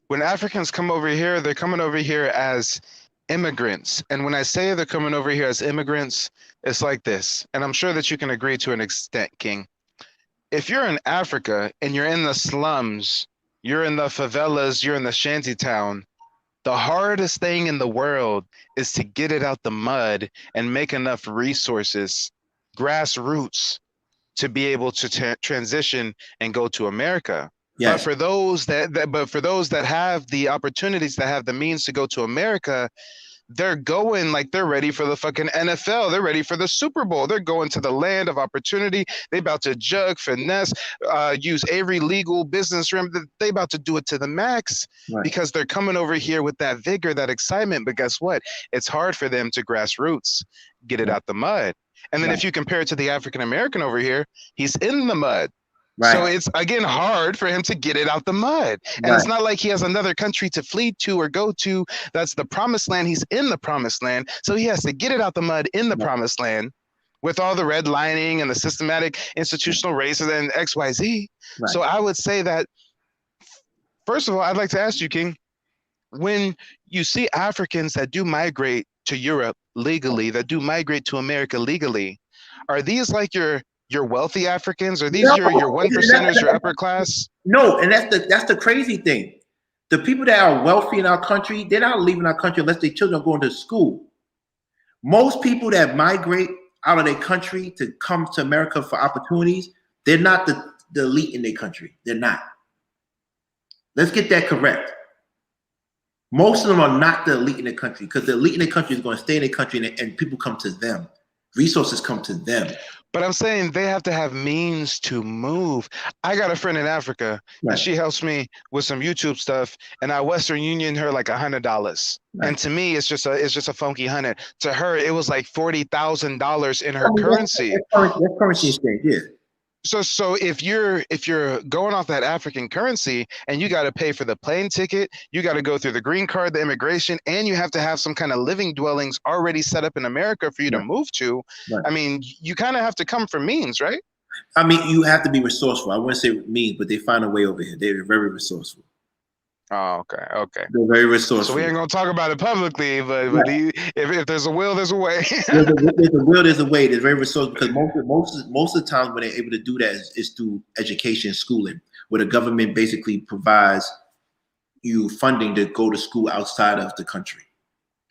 when Africans come over here, they're coming over here as immigrants. And when I say they're coming over here as immigrants, it's like this. And I'm sure that you can agree to an extent, King. If you're in Africa and you're in the slums, you're in the favelas, you're in the shantytown, the hardest thing in the world is to get it out the mud and make enough resources, grassroots, to be able to transition and go to America. Yes. But for those that have the opportunities, that have the means to go to America, they're going like they're ready for the fucking NFL. They're ready for the Super Bowl. They're going to the land of opportunity. They about to jug, finesse, use every legal business realm. They about to do it to the max, right? Because they're coming over here with that vigor, that excitement. But guess what? It's hard for them to grassroots, get it out the mud. And then if you compare it to the African American over here, he's in the mud. Right. So it's, again, hard for him to get it out the mud. And it's not like he has another country to flee to or go to. That's the promised land. He's in the promised land. So he has to get it out the mud in the promised land with all the redlining and the systematic institutional racism and XYZ. Right. So I would say that, first of all, I'd like to ask you, King, when you see Africans that do migrate to Europe legally, that do migrate to America legally, are these like your wealthy Africans? Are these your one percenters, your upper class? No, and that's the crazy thing. The people that are wealthy in our country, they're not leaving our country unless their children are going to school. Most people that migrate out of their country to come to America for opportunities, they're not the elite in their country. They're not. Let's get that correct. Most of them are not the elite in the country, because the elite in the country is going to stay in the country and people come to them. Resources come to them. But I'm saying they have to have means to move. I got a friend in Africa, and she helps me with some YouTube stuff, and I Western Union her like $100. And to me, it's just a funky $100. To her, it was like $40,000 in her currency. That's currency exchange, yeah. So if you're going off that African currency and you got to pay for the plane ticket, you got to go through the green card, the immigration, and you have to have some kind of living dwellings already set up in America for you to move to. Right. I mean, you kind of have to come from means, right? I mean, you have to be resourceful. I wouldn't say means, but they find a way over here. They're very resourceful. Oh, okay. They're very resourceful. So we ain't gonna talk about it publicly, but if there's a will, there's a way. There's a will, there's a way. They're very resourceful, because most of the time when they're able to do that is through education, schooling, where the government basically provides you funding to go to school outside of the country,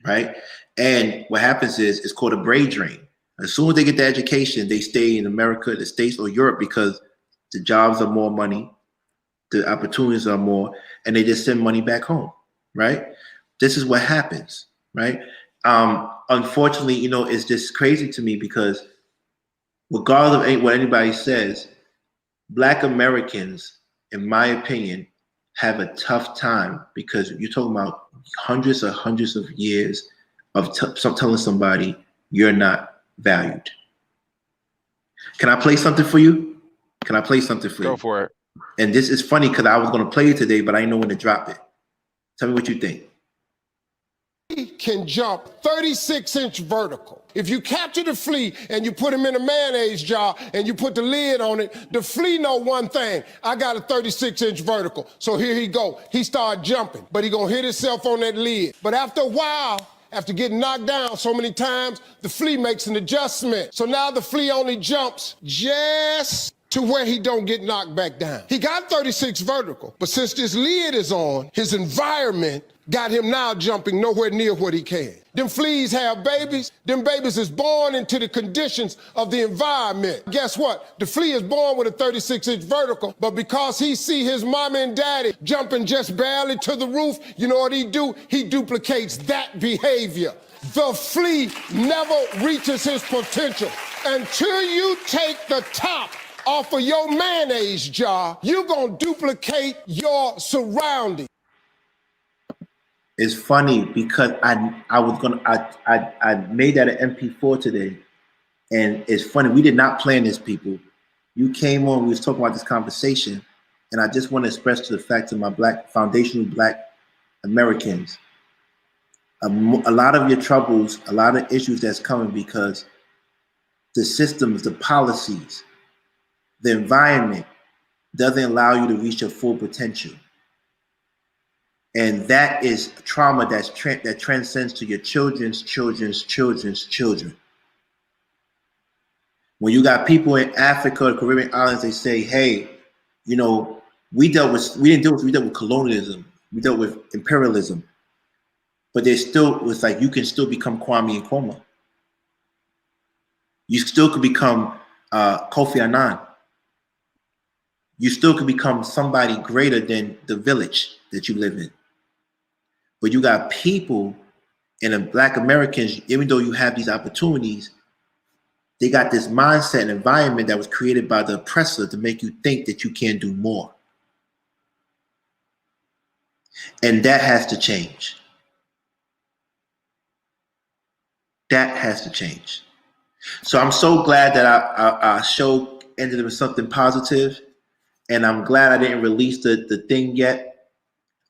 right? And what happens is it's called a brain drain. As soon as they get the education, they stay in America, the States, or Europe, because the jobs are more money, the opportunities are more, and they just send money back home, right? This is what happens, right? Unfortunately, it's just crazy to me, because regardless of what anybody says, Black Americans, in my opinion, have a tough time, because you're talking about hundreds of years of telling somebody you're not valued. Can I play something for you? Go for it. And this is funny, because I was going to play it today, but I didn't know when to drop it. Tell me what you think. He can jump 36-inch vertical. If you capture the flea and you put him in a mayonnaise jar and you put the lid on it, the flea know one thing: I got a 36-inch vertical. So here he go. He start jumping, but he gonna hit himself on that lid. But after a while, After getting knocked down so many times, the flea makes an adjustment. So now the flea only jumps just to where he don't get knocked back down. He got 36 vertical, but since this lid is on, his environment got him now jumping nowhere near what he can. Them fleas have babies. Them babies is born into the conditions of the environment. Guess what? The flea is born with a 36-inch vertical, but because he see his mama and daddy jumping just barely to the roof, you know what he do? He duplicates that behavior. The flea never reaches his potential. Until you take the top off of your mayonnaise jar, you're gonna duplicate your surroundings. It's funny because I made that an MP4 today, and it's funny, we did not plan this, people. You came on, we was talking about this conversation, and I just want to express to the fact of my foundational black Americans, a lot of your troubles, a lot of issues that's coming because the systems, the policies, the environment doesn't allow you to reach your full potential. And that is trauma that transcends to your children's children. When you got people in Africa or Caribbean islands, they say, hey, you know, we dealt with colonialism, we dealt with imperialism, but there's still, it's like you can still become Kwame Nkrumah. You still could become Kofi Annan. You still could become somebody greater than the village that you live in. But you got people and Black Americans, even though you have these opportunities, they got this mindset and environment that was created by the oppressor to make you think that you can do more. And that has to change. That has to change. So I'm so glad that our show ended with something positive, and I'm glad I didn't release the thing yet,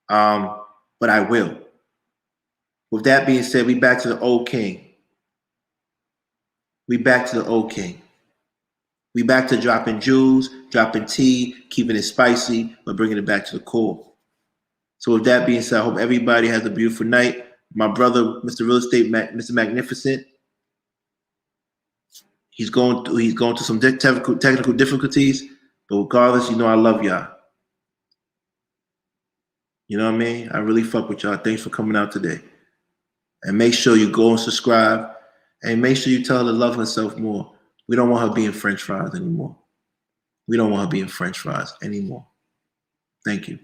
but I will. With that being said, we back to the old king. We back to the old king. We back to dropping jewels, dropping tea, keeping it spicy, but bringing it back to the core. So with that being said, I hope everybody has a beautiful night. My brother, Mr. Real Estate, Mr. Magnificent, he's going through some technical difficulties, but regardless, you know I love y'all. You know what I mean? I really fuck with y'all. Thanks for coming out today. And make sure you go and subscribe, and make sure you tell her to love herself more. We don't want her being French fries anymore. We don't want her being French fries anymore. Thank you.